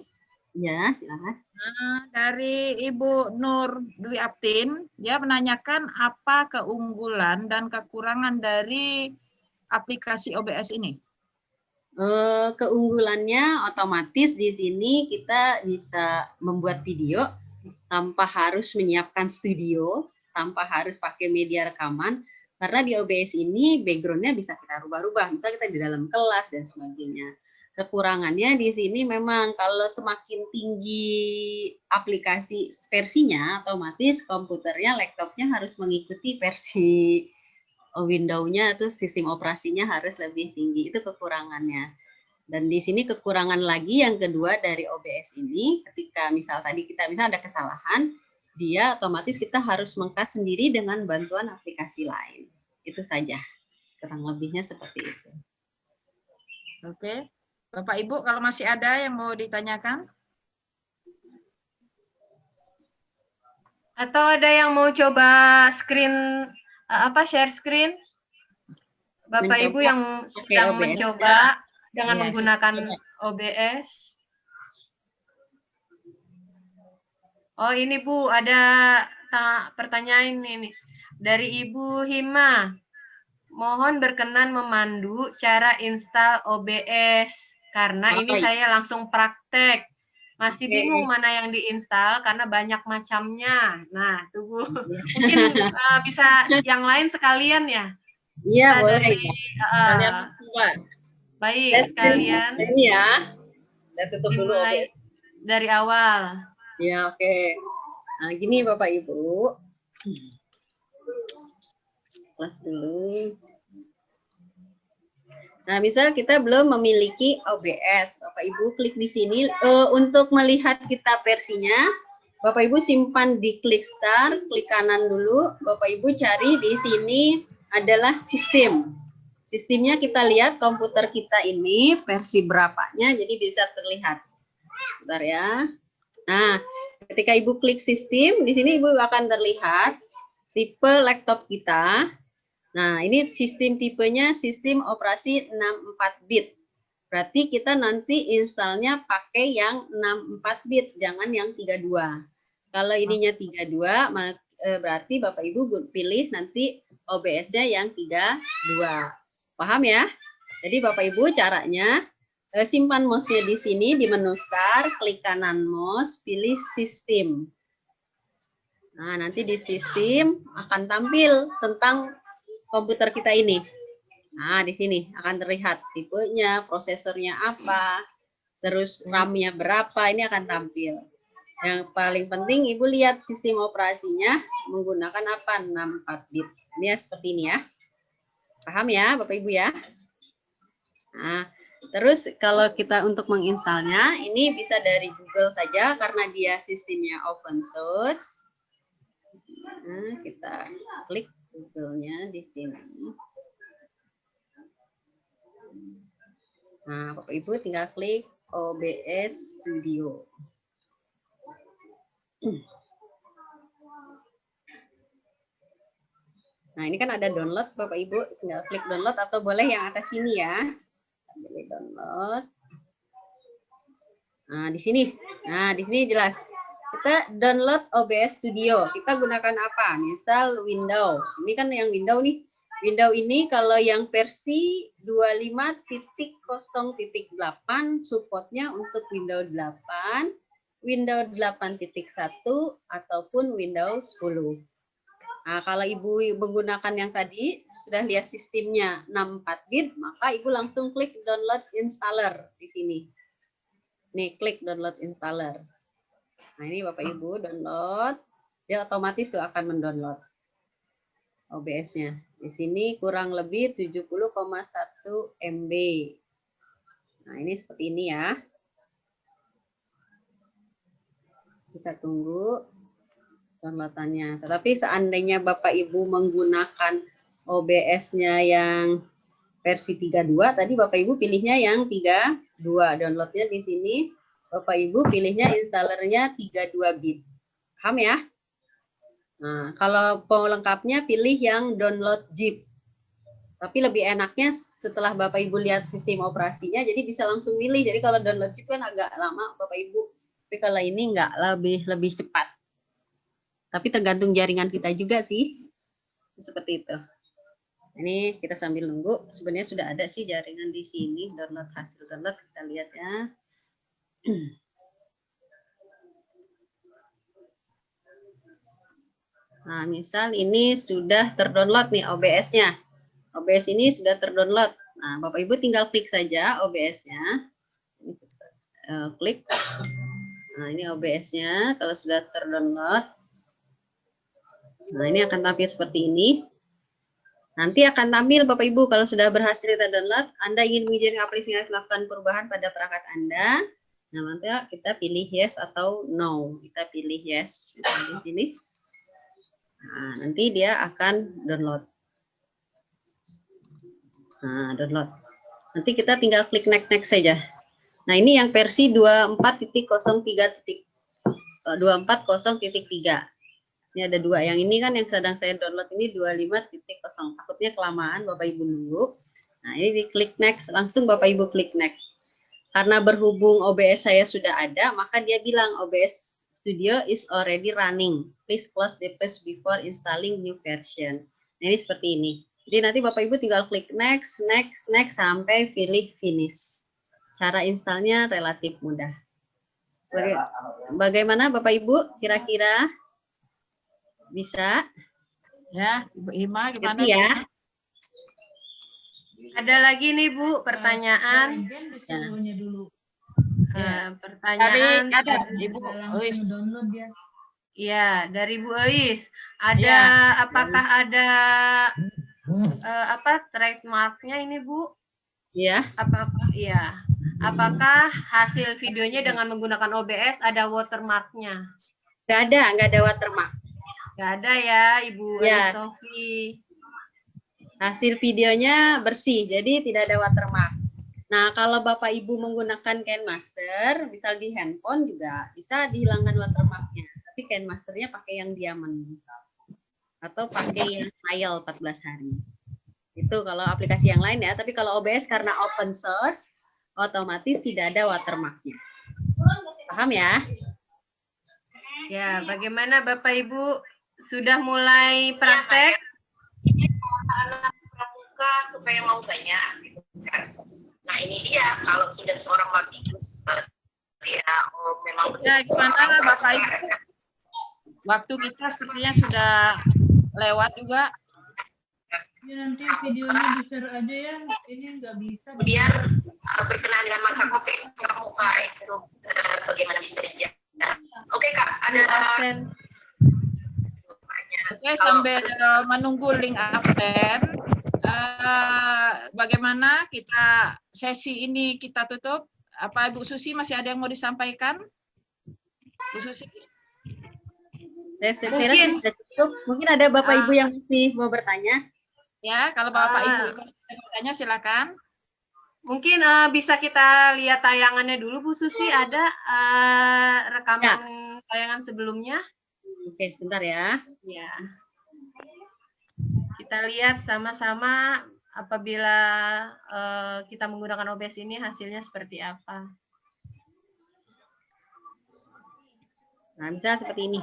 Ya, silakan. Dari Ibu Nur Dwi Aptin, dia menanyakan apa keunggulan dan kekurangan dari aplikasi OBS ini. Keunggulannya otomatis di sini kita bisa membuat video tanpa harus menyiapkan studio, tanpa harus pakai media rekaman, karena di OBS ini backgroundnya bisa kita rubah-rubah, misalnya kita di dalam kelas dan sebagainya. Kekurangannya di sini memang kalau semakin tinggi aplikasi versinya, otomatis komputernya, laptopnya harus mengikuti versi Windows-nya, itu sistem operasinya harus lebih tinggi, itu kekurangannya. Dan di sini kekurangan lagi yang kedua dari OBS ini, ketika misal tadi kita ada kesalahan, dia otomatis kita harus meng-cut sendiri dengan bantuan aplikasi lain. Itu saja, kurang lebihnya seperti itu. Oke, Bapak Ibu kalau masih ada yang mau ditanyakan? Atau ada yang mau coba screen share screen? Bapak Ibu yang sedang mencoba dengan menggunakan OBS. Oh, ini Bu, ada pertanyaan ini dari Ibu Hima. Mohon berkenan memandu cara install OBS karena ini saya langsung praktek. Masih bingung mana yang diinstal karena banyak macamnya. Nah, tunggu. Mungkin bisa yang lain sekalian ya? Iya, boleh. Kalian coba. Baik, sekalian. Ini ya. Kita tutup dulu dimulai dari awal. Ya, oke. Nah, gini Bapak Ibu. Kelas dulu. Nah, misal kita belum memiliki OBS, Bapak Ibu klik di sini untuk melihat kita versinya. Bapak Ibu simpan di klik start, klik kanan dulu. Bapak Ibu cari di sini adalah sistem. Sistemnya kita lihat komputer kita ini versi berapanya, jadi bisa terlihat. Bentar ya. Nah, ketika Ibu klik sistem, di sini Ibu akan terlihat tipe laptop kita. Nah, ini sistem tipenya sistem operasi 64 bit. Berarti kita nanti installnya pakai yang 64 bit, jangan yang 32. Kalau ininya 32, berarti Bapak Ibu pilih nanti OBS-nya yang 32. Paham ya? Jadi Bapak Ibu caranya simpan mouse-nya di sini di menu start, klik kanan mouse, pilih sistem. Nah, nanti di sistem akan tampil tentang komputer kita ini. Nah, di sini akan terlihat tipenya, prosesornya apa, terus RAM-nya berapa, ini akan tampil. Yang paling penting Ibu lihat sistem operasinya menggunakan apa? 64 bit. Ini ya seperti ini ya. Paham ya Bapak Ibu ya? Nah, terus kalau kita untuk menginstalnya, ini bisa dari Google saja karena dia sistemnya open source. Nah, kita klik Google-nya di sini. Nah, Bapak Ibu tinggal klik OBS Studio. Nah, ini kan ada download, Bapak Ibu tinggal klik download atau boleh yang atas sini ya. Pilih download. Nah, di sini. Nah, di sini jelas. Kita download OBS Studio. Kita gunakan apa? Misal Windows. Ini kan yang Windows nih. Windows ini kalau yang versi 25.0.8 supportnya untuk Windows 8, Windows 8.1 ataupun Windows 10. Nah, kalau Ibu menggunakan yang tadi, sudah lihat sistemnya 64 bit, maka Ibu langsung klik download installer di sini. Nih, klik download installer. Nah, ini Bapak Ibu download, dia otomatis tuh akan mendownload OBS-nya. Di sini kurang lebih 70,1 MB. Nah, ini seperti ini ya. Kita tunggu downloadannya. Tetapi seandainya Bapak Ibu menggunakan OBS-nya yang versi 32, tadi Bapak Ibu pilihnya yang 32. Downloadnya di sini Bapak Ibu pilihnya installernya 32 bit. Paham ya? Nah, kalau pelengkapnya pilih yang download zip. Tapi lebih enaknya setelah Bapak Ibu lihat sistem operasinya, jadi bisa langsung milih. Jadi kalau download zip kan agak lama Bapak Ibu. Tapi kalau ini enggak, lebih cepat. Tapi tergantung jaringan kita juga sih. Seperti itu. Ini kita sambil nunggu. Sebenarnya sudah ada sih jaringan di sini. Download hasil download. Kita lihat ya. Nah, misal ini sudah terdownload nih OBS-nya. OBS ini sudah terdownload. Nah, Bapak Ibu tinggal klik saja OBS-nya. Klik. Nah, ini OBS-nya. Kalau sudah terdownload. Nah, ini akan tampil seperti ini. Nanti akan tampil Bapak Ibu kalau sudah berhasil terdownload, Anda ingin mengizinkan aplikasi melakukan perubahan pada perangkat Anda. Nah, nanti kita pilih yes atau no. Kita pilih yes di sini. Nah, nanti dia akan download. Nah, download. Nanti kita tinggal klik next saja. Nah, ini yang versi 24.03. Ini ada dua. Yang ini kan yang sedang saya download ini 25.0. Takutnya kelamaan Bapak Ibu nunggu. Nah, ini diklik next. Langsung Bapak Ibu klik next. Karena berhubung OBS saya sudah ada, maka dia bilang OBS Studio is already running. Please close the page before installing new version. Nah, ini seperti ini. Jadi nanti Bapak Ibu tinggal klik next sampai pilih finish. Cara installnya relatif mudah. Bagaimana Bapak Ibu? Kira-kira bisa? Ya, Ibu Ima gimana? Ya. Ada lagi nih Bu pertanyaan. Dulu. Pertanyaan ada Ibu Uis. Download ya. Iya, dari Bu Uis. Ada apakah ada trademarknya ini Bu? Iya. Apakah hasil videonya dengan menggunakan OBS ada watermarknya? Nggak ada watermark. Nggak ada ya, Ibu Ya. Sofi. Hasil videonya bersih, jadi tidak ada watermark. Nah, kalau Bapak Ibu menggunakan KineMaster, misal di handphone juga bisa dihilangkan watermarknya. Tapi KineMasternya pakai yang diamond atau pakai yang trial 14 hari. Itu kalau aplikasi yang lain ya. Tapi kalau OBS karena open source, otomatis tidak ada watermarknya. Paham ya? Ya, bagaimana Bapak Ibu sudah mulai praktek? Anak pramuka supaya mau banyak gitu kan. Nah, ini dia kalau sudah seorang multi user ya memang Ya, gimana Bapak Ibu? Waktu kita sepertinya sudah lewat juga. Ya, nanti videonya di-share aja ya. Ini nggak bisa. kemudian berkenaan dengan masa kopi pramuka itu bagaimana bisa dijaga. Oke Kak, ada Absen. Oke, sambil menunggu link absen, bagaimana kita sesi ini kita tutup? Apa Bu Susi masih ada yang mau disampaikan? Bu Susi? Saya rasa sudah cukup. Mungkin ada Bapak Ibu yang masih mau bertanya. Ya, kalau Bapak Ibu masih mau bertanya silakan. Mungkin bisa kita lihat tayangannya dulu, Bu Susi. Ada rekaman tayangan sebelumnya? Oke, sebentar ya. Ya. Kita lihat sama-sama apabila kita menggunakan OBS ini hasilnya seperti apa. Nah, bisa seperti ini.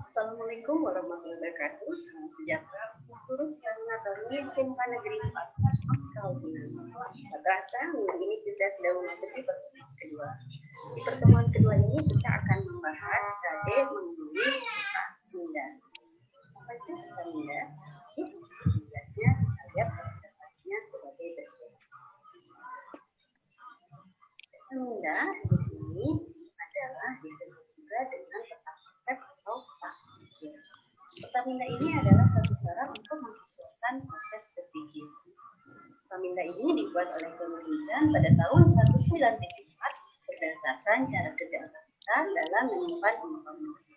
Assalamualaikum warahmatullahi wabarakatuh. Salam sejahtera untuk seluruh peserta baru SMK Negeri 4 Madrasah. Minggu ini kita sedang memasuki pertemuan kedua. Di pertemuan kedua ini kita akan membahas KD mengenai Minda. Apa itu Minda? Jelasnya kita lihat presentasinya sebagai berikut. Minda di sini adalah disebut juga dengan peta konsep atau peta pikir. Peta Minda ini adalah satu cara untuk memvisualkan proses berpikir. Peta Minda ini dibuat oleh Kementerian pada tahun 1974 berdasarkan cara kerja otak kita dalam menyimpan informasi.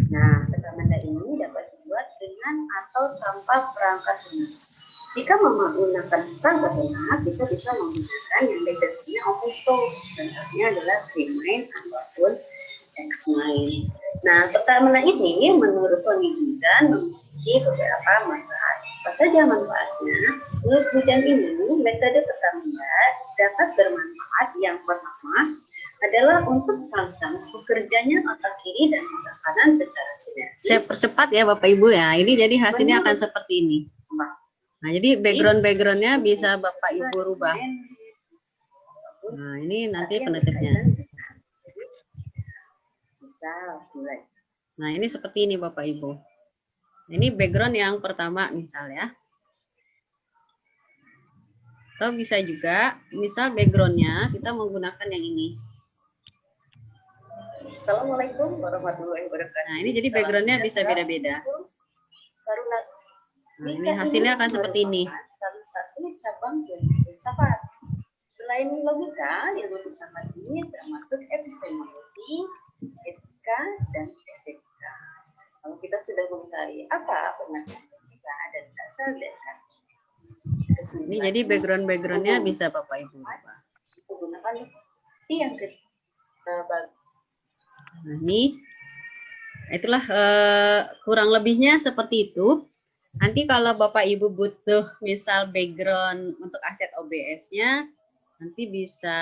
Nah, peta Minda ini dapat dibuat dengan atau tanpa perangkat lunak. Jika menggunakan perangkat lunak, kita bisa menggunakan yang lisensinya open source. Contohnya adalah Freemine ataupun Xmind. Nah, peta Minda ini menurut penelitian memiliki beberapa manfaat. Apa saja manfaatnya? Menurut penelitian ini, metode peta Minda dapat bermanfaat. Yang pertama adalah untuk merangsang bekerjanya otak kiri dan otak kanan secara sinergis. Saya percepat ya Bapak Ibu ya. Ini jadi hasilnya akan seperti ini. Nah, jadi background-backgroundnya bisa Bapak Ibu rubah. Nah, ini nanti penutupnya. Nah, ini seperti ini Bapak Ibu. Ini background yang pertama misalnya. Atau bisa juga, misal backgroundnya kita menggunakan yang ini. Assalamualaikum warahmatullahi wabarakatuh. Nah, ini jadi backgroundnya bisa beda-beda. Nah, ini hasilnya akan seperti ini. Salah satu cabang ilmu filsafat. Selain logika, ilmu filsafat ini termasuk epistemologi, etika, dan estetika. Kalau kita sudah mengetahui apa pengertian logika dan dasar dan ini jadi background-backgroundnya bisa Bapak Ibu rubah. Menggunakan yang kedua. Nah, ini itulah kurang lebihnya seperti itu. Nanti kalau Bapak Ibu butuh misal background untuk aset OBS-nya, nanti bisa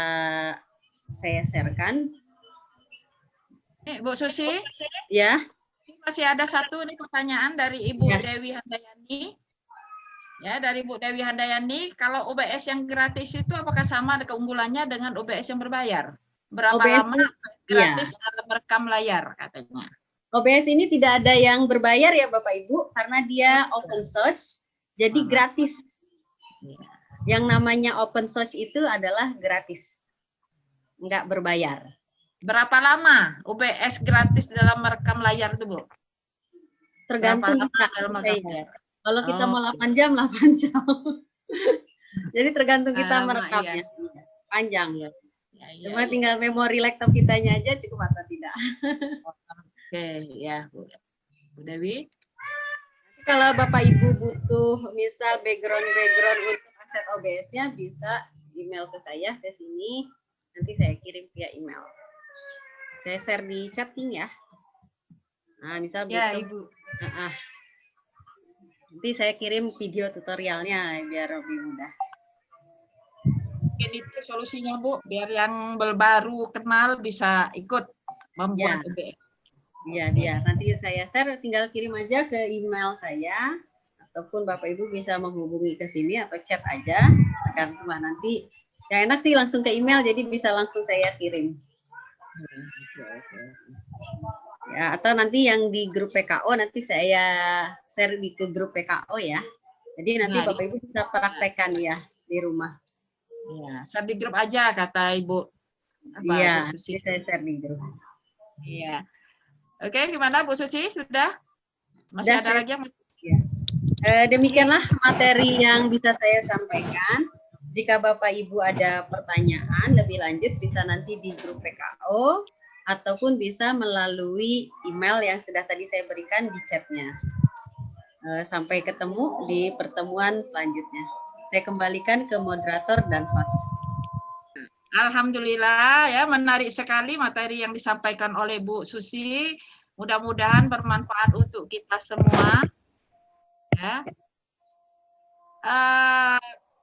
saya sharekan. Nih, Bu Susi, Ya, masih ada satu nih pertanyaan dari Ibu Dewi Handayani. Ya, dari Bu Dewi Handayani, kalau OBS yang gratis itu apakah sama ada keunggulannya dengan OBS yang berbayar? Berapa OBS lama gratis dalam merekam layar katanya? OBS ini tidak ada yang berbayar ya Bapak Ibu, karena dia open source, jadi gratis. Yang namanya open source itu adalah gratis, nggak berbayar. Berapa lama OBS gratis dalam merekam layar itu, Bu? Tergantung Berapa kita. lama dalam merekam layar? Kalau kita mau 8 jam, 8 jam. Jadi tergantung kita Lama, merekamnya. Panjang. Ya, Cuma tinggal memori laptop kitanya aja cukup atau tidak. Oke, ya Bu Dewi. Kalau Bapak Ibu butuh misal background untuk aset OBS-nya, bisa email ke saya ke sini. Nanti saya kirim via email. Saya share di chatting ya. Nah, misal Ya, butuh. Ibu. Nanti saya kirim video tutorialnya biar lebih mudah. Mungkin itu solusinya, Bu, biar yang baru kenal bisa ikut membuat OBS. Iya, dia. Nanti saya share, tinggal kirim aja ke email saya, ataupun Bapak Ibu bisa menghubungi ke sini atau chat aja. Akan cuma nanti, yang enak sih langsung ke email, jadi bisa langsung saya kirim. Ya, atau nanti yang di grup PKO nanti saya share di ke grup PKO ya. Jadi nanti Bapak Ibu bisa praktekkan ya di rumah. Ya, share di grup aja kata Ibu. Iya, saya share di grup. Iya. Oke, gimana Bu Susi? Sudah? Masih ada lagi yang ya. Demikianlah materi yang bisa saya sampaikan. Jika Bapak Ibu ada pertanyaan lebih lanjut bisa nanti di grup PKO ataupun bisa melalui email yang sudah tadi saya berikan di chatnya. Sampai ketemu di pertemuan selanjutnya. Saya kembalikan ke moderator dan host. Alhamdulillah ya, menarik sekali materi yang disampaikan oleh Bu Susi. Mudah-mudahan bermanfaat untuk kita semua. Ya.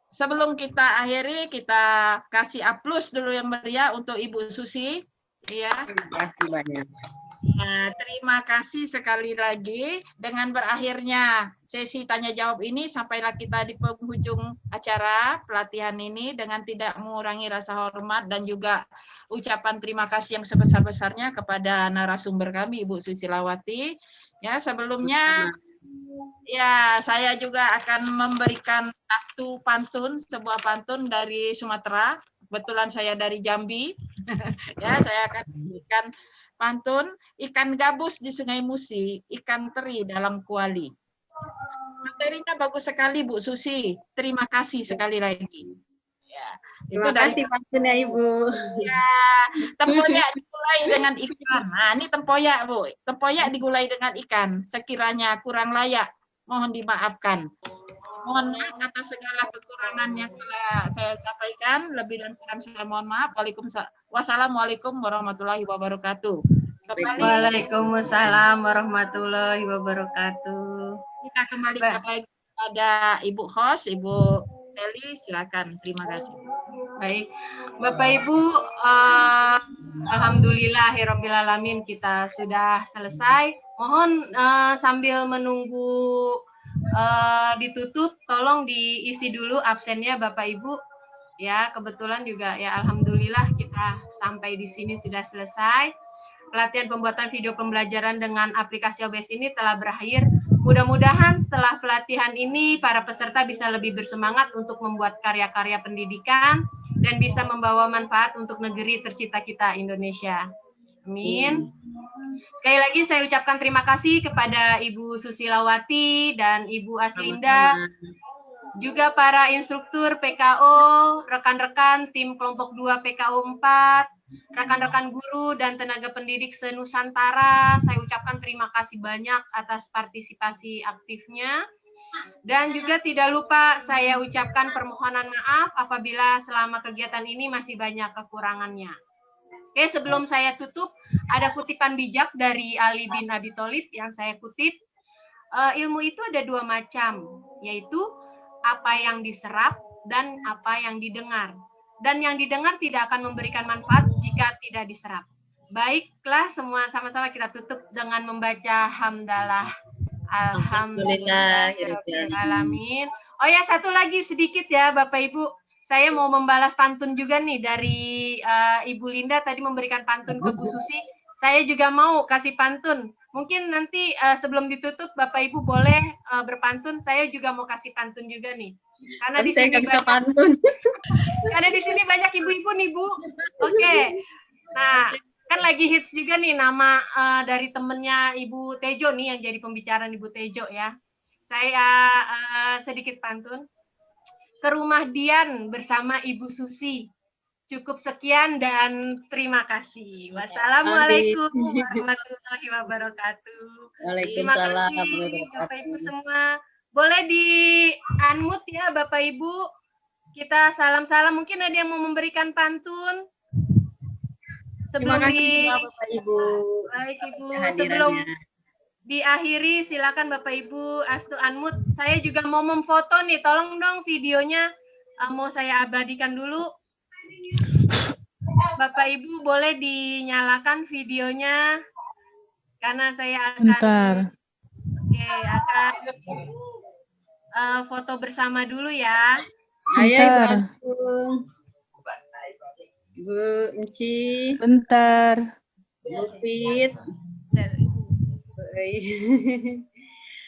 Sebelum kita akhiri, kita kasih aplaus dulu yang meriah untuk Ibu Susi. Ya. Terima kasih banyak. Ya, terima kasih sekali lagi. Dengan berakhirnya sesi tanya jawab ini, sampailah kita di penghujung acara pelatihan ini dengan tidak mengurangi rasa hormat dan juga ucapan terima kasih yang sebesar-besarnya kepada narasumber kami, Ibu Susilawati. Ya, sebelumnya ya saya juga akan memberikan satu pantun, sebuah pantun dari Sumatera. Kebetulan saya dari Jambi. Ya, saya akan memberikan pantun, ikan gabus di Sungai Musi, ikan teri dalam kuali. Materinya bagus sekali Bu Susi. Terima kasih sekali lagi. Ya, Terima kasih pantunnya Ibu. Ya, tempoyak digulai dengan ikan. Nah, ini tempoyak Bu. Tempoyak digulai dengan ikan. Sekiranya kurang layak, mohon dimaafkan. Mohon maaf atas segala kekurangan yang telah saya sampaikan. Lebih dan kurang saya mohon maaf. Wassalamualaikum warahmatullahi wabarakatuh. Kembali. Waalaikumsalam warahmatullahi wabarakatuh. Kita kembalikan lagi kepada Ibu host, Ibu Eli. Silakan. Terima kasih. Baik, Bapak Ibu, alhamdulillahirobbilalamin kita sudah selesai. Mohon sambil menunggu ditutup, tolong diisi dulu absennya Bapak Ibu. Ya, kebetulan juga ya alhamdulillah kita sampai di sini sudah selesai. Pelatihan pembuatan video pembelajaran dengan aplikasi OBS ini telah berakhir. Mudah-mudahan setelah pelatihan ini para peserta bisa lebih bersemangat untuk membuat karya-karya pendidikan dan bisa membawa manfaat untuk negeri tercinta kita Indonesia. Amin. Sekali lagi saya ucapkan terima kasih kepada Ibu Susilawati dan Ibu Aslinda, juga para instruktur PKO, rekan-rekan tim kelompok 2 PKO 4, rekan-rekan guru dan tenaga pendidik se-Nusantara. Saya ucapkan terima kasih banyak atas partisipasi aktifnya. Dan juga tidak lupa saya ucapkan permohonan maaf apabila selama kegiatan ini masih banyak kekurangannya. Oke, sebelum saya tutup, ada kutipan bijak dari Ali bin Abi Thalib yang saya kutip. Ilmu itu ada dua macam, yaitu apa yang diserap dan apa yang didengar. Dan yang didengar tidak akan memberikan manfaat jika tidak diserap. Baiklah, semua sama-sama kita tutup dengan membaca hamdalah. Alhamdulillahirobbilalamin. Oh ya, satu lagi sedikit ya Bapak Ibu. Saya mau membalas pantun juga nih dari Ibu Linda tadi memberikan pantun ke Bu Susi. Saya juga mau kasih pantun. Mungkin nanti sebelum ditutup Bapak Ibu boleh berpantun. Saya juga mau kasih pantun juga nih. Karena di sini bisa pantun. Karena di sini banyak ibu-ibu nih Bu. Oke. Nah, kan lagi hits juga nih nama dari temennya Ibu Tejo nih yang jadi pembicaraan Ibu Tejo ya. Saya sedikit pantun. Ke rumah Dian bersama Ibu Susi. Cukup sekian dan terima kasih. Wassalamualaikum warahmatullahi wabarakatuh. Waalaikumsalam Terima kasih Bapak Ibu semua. Boleh di unmute ya Bapak Ibu. Kita salam-salam. Mungkin ada yang mau memberikan pantun. Sebelum Terima kasih Bapak Ibu. Baik Ibu. Sebelum diakhiri, silakan Bapak Ibu astu unmute. Saya juga mau memfoto nih, tolong dong videonya mau saya abadikan dulu. Bapak Ibu boleh dinyalakan videonya karena saya akan akan foto bersama dulu ya. Ayo Bu Enci. Bentar. Bu Fit.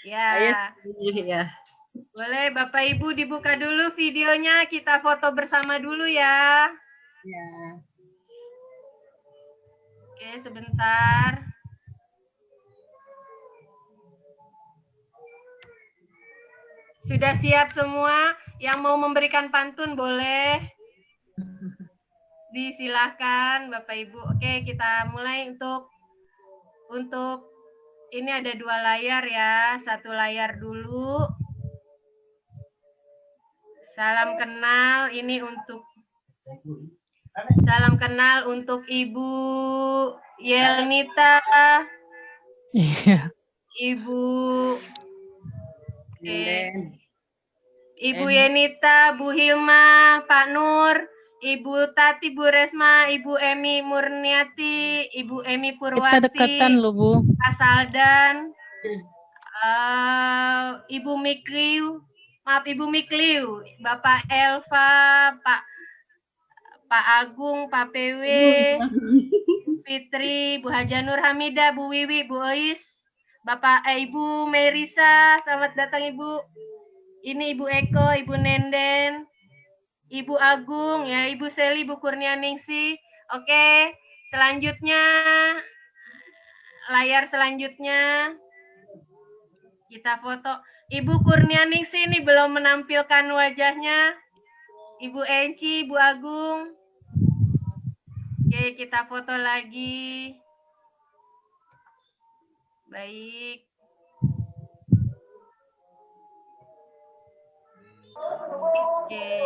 Ya. Ya. Boleh Bapak Ibu dibuka dulu videonya, kita foto bersama dulu ya. Ya. Oke, sebentar. Sudah siap semua? Yang mau memberikan pantun boleh? Disilahkan Bapak Ibu. Oke, kita mulai untuk ini ada 2 layar ya. 1 layar dulu. Salam kenal ini untuk Ibu Yelnita. Iya. Ibu Ibu Yenita, Bu Hilma, Pak Nur, Ibu Tati, Bu Resma, Ibu Emi Murniati, Ibu Emi Kita Purwati, dekatan loh, Bu. Pak Saldan, Ibu Mikliu, maaf Ibu Mikliu, Bapak Elva, Pak Agung, Pak PW, Fitri, Bu Haja Nur Hamida, Bu Wiwi, Bu Ois, Ibu Merisa, selamat datang Ibu. Ini Ibu Eko, Ibu Nenden, Ibu Agung, ya Ibu Seli, Bu Kurnianingsi. Oke, selanjutnya, layar selanjutnya, kita foto. Ibu Kurnianingsi ini belum menampilkan wajahnya. Ibu Enci, Bu Agung. Oke, kita foto lagi. Baik. Oke.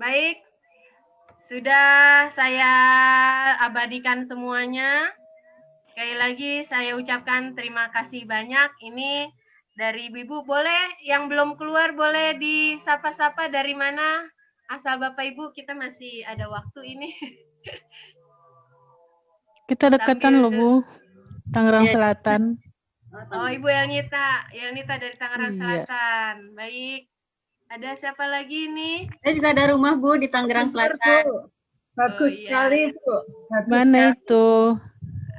Baik. Sudah saya abadikan semuanya. Sekali lagi saya ucapkan terima kasih banyak. Ini dari Ibu. Boleh yang belum keluar boleh disapa-sapa dari mana? Asal Bapak Ibu, kita masih ada waktu ini. Kita dekatan loh, Bu. Tangerang Iya. Selatan. Oh, Ibu Yelnita dari Tangerang Iya. Selatan. Baik. Ada siapa lagi nih? Saya juga ada rumah Bu di Tangerang Selatan. Bagus sekali, Bu. Mana itu?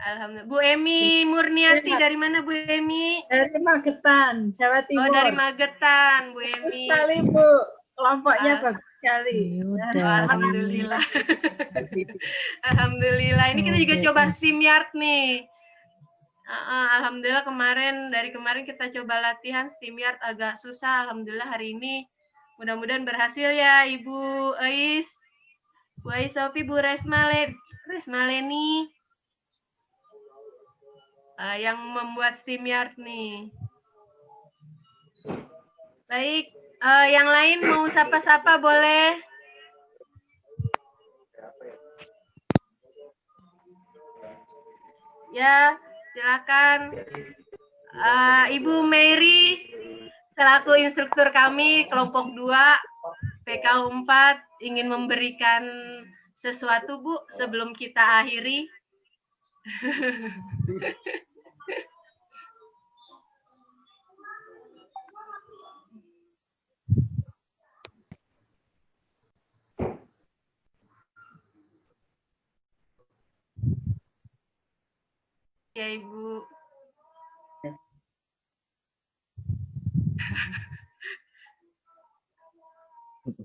Alhamdulillah. Bu Emi Murniati dari mana Bu Emi? Dari Magetan, Jawa Timur. Oh, dari Magetan, Bu Emi. Sekali, Bu. Kelompoknya bagus sekali. Udah. Alhamdulillah. Alhamdulillah. Ini kita juga coba StreamYard nih. Alhamdulillah dari kemarin kita coba latihan StreamYard agak susah. Alhamdulillah hari ini mudah-mudahan berhasil ya Ibu Ais, Bu Ais Sofi, Bu Resma Leni yang membuat StreamYard nih. Baik, yang lain mau sapa-sapa boleh? Ya, silakan. Ibu Mary selaku instruktur kami kelompok 2 PKU 4 ingin memberikan sesuatu Bu sebelum kita akhiri. Ya Ibu.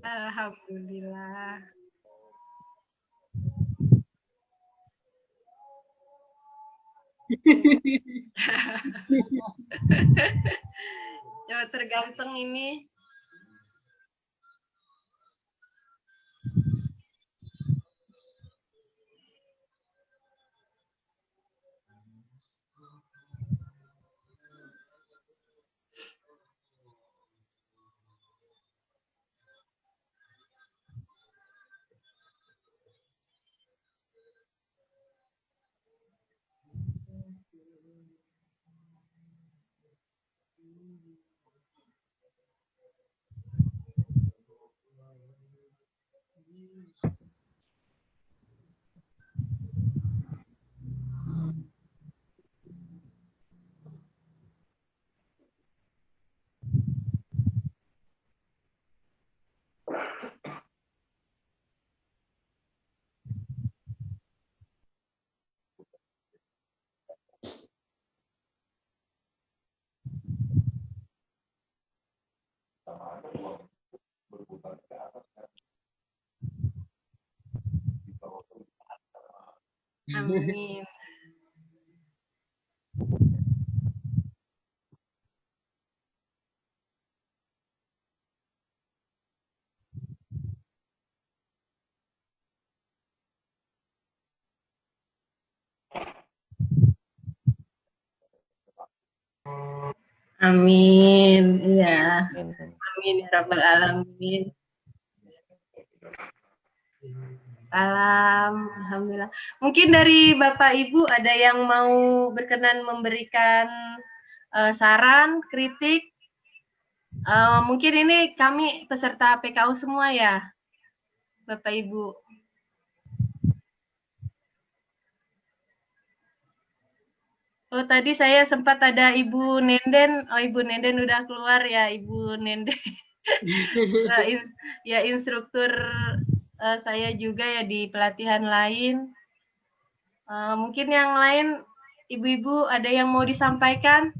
Alhamdulillah. Coba terganteng ini. Amin. Amin. Iya. Amin ya rabbal alamin. Salam, alhamdulillah. Mungkin dari Bapak Ibu ada yang mau berkenan memberikan saran, kritik. Mungkin ini kami peserta PKU semua ya, Bapak Ibu. Oh, tadi saya sempat ada Ibu Nenden. Oh, Ibu Nenden udah keluar ya, Ibu Nenden. Ya, instruktur saya juga ya di pelatihan lain. Mungkin yang lain, Ibu-ibu ada yang mau disampaikan?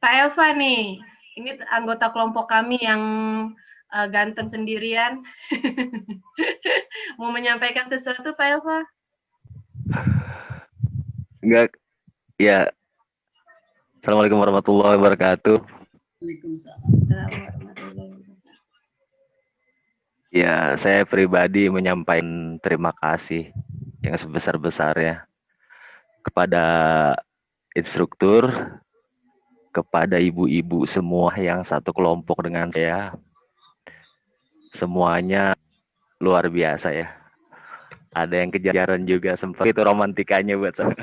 Pak Elva nih, ini anggota kelompok kami yang ganteng sendirian. Mau menyampaikan sesuatu, Pak Elva? Enggak, ya. Assalamualaikum warahmatullahi wabarakatuh. Ya, saya pribadi menyampaikan terima kasih yang sebesar-besarnya kepada instruktur, kepada ibu-ibu semua yang satu kelompok dengan saya. Semuanya luar biasa ya. Ada yang kejaran juga, sempat itu romantikanya buat saya.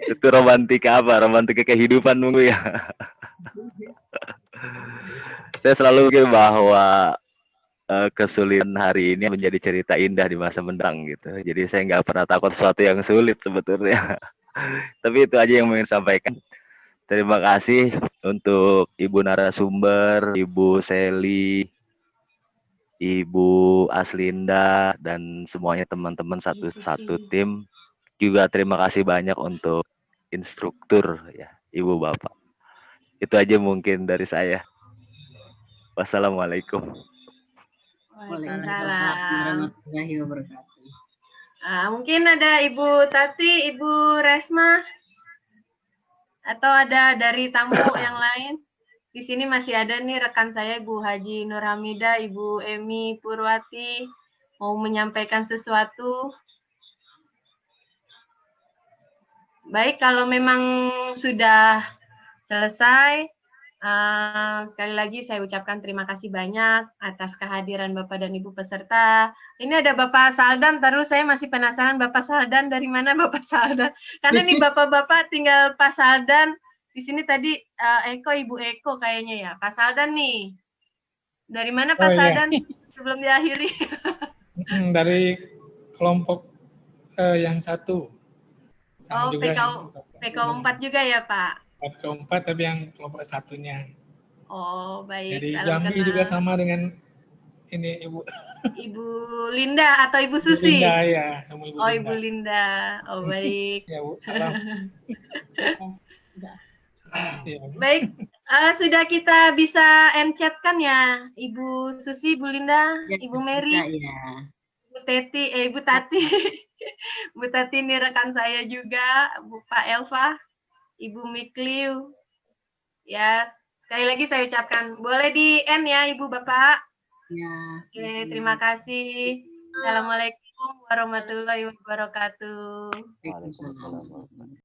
Itu romantika apa? Romantika kehidupan mungkin ya. Saya selalu pikir bahwa kesulitan hari ini menjadi cerita indah di masa mendatang gitu. Jadi saya nggak pernah takut sesuatu yang sulit sebetulnya. Tapi itu aja yang ingin sampaikan. Terima kasih untuk Ibu narasumber, Ibu Seli, Ibu Aslinda, dan semuanya teman-teman satu tim. Juga terima kasih banyak untuk instruktur ya, Ibu Bapak. Itu aja mungkin dari saya. Wassalamualaikum. Waalaikumsalam warahmatullahi wabarakatuh. Mungkin ada Ibu Tati, Ibu Resma, atau ada dari tamu yang lain. Di sini masih ada nih rekan saya, Ibu Haji Nur Hamidah, Ibu Emi Purwati, mau menyampaikan sesuatu. Baik, kalau memang sudah selesai, sekali lagi saya ucapkan terima kasih banyak atas kehadiran Bapak dan Ibu peserta. Ini ada Bapak Saldan, terus saya masih penasaran Bapak Saldan dari mana Bapak Saldan? Karena nih Bapak-bapak tinggal Pak Saldan. Di sini tadi Eko, Ibu Eko kayaknya ya. Pak Saldan nih. Dari mana Pak Saldan? Sebelum diakhiri. Dari kelompok yang satu. Sama juga PKU 4 juga ya Pak? PKU 4 tapi yang kelompok satunya. Oh baik. Jadi Jambi juga sama dengan ini Ibu. Ibu Linda atau Ibu Susi? Ibu Linda ya, sama Ibu Linda. Ibu Linda. Oh baik. Ya Bu, salam. Baik, sudah kita bisa chat kan ya, Ibu Susi, Ibu Linda, Ibu Mary, Ibu Teti, Ibu Tati, Bu Tati ini rekan saya juga, Bu Pak Elva, Ibu Mikliu. Ya, sekali lagi saya ucapkan, boleh di end ya Ibu Bapak. Ya. Oke, terima kasih. Assalamualaikum warahmatullahi wabarakatuh. Waalaikumsalam.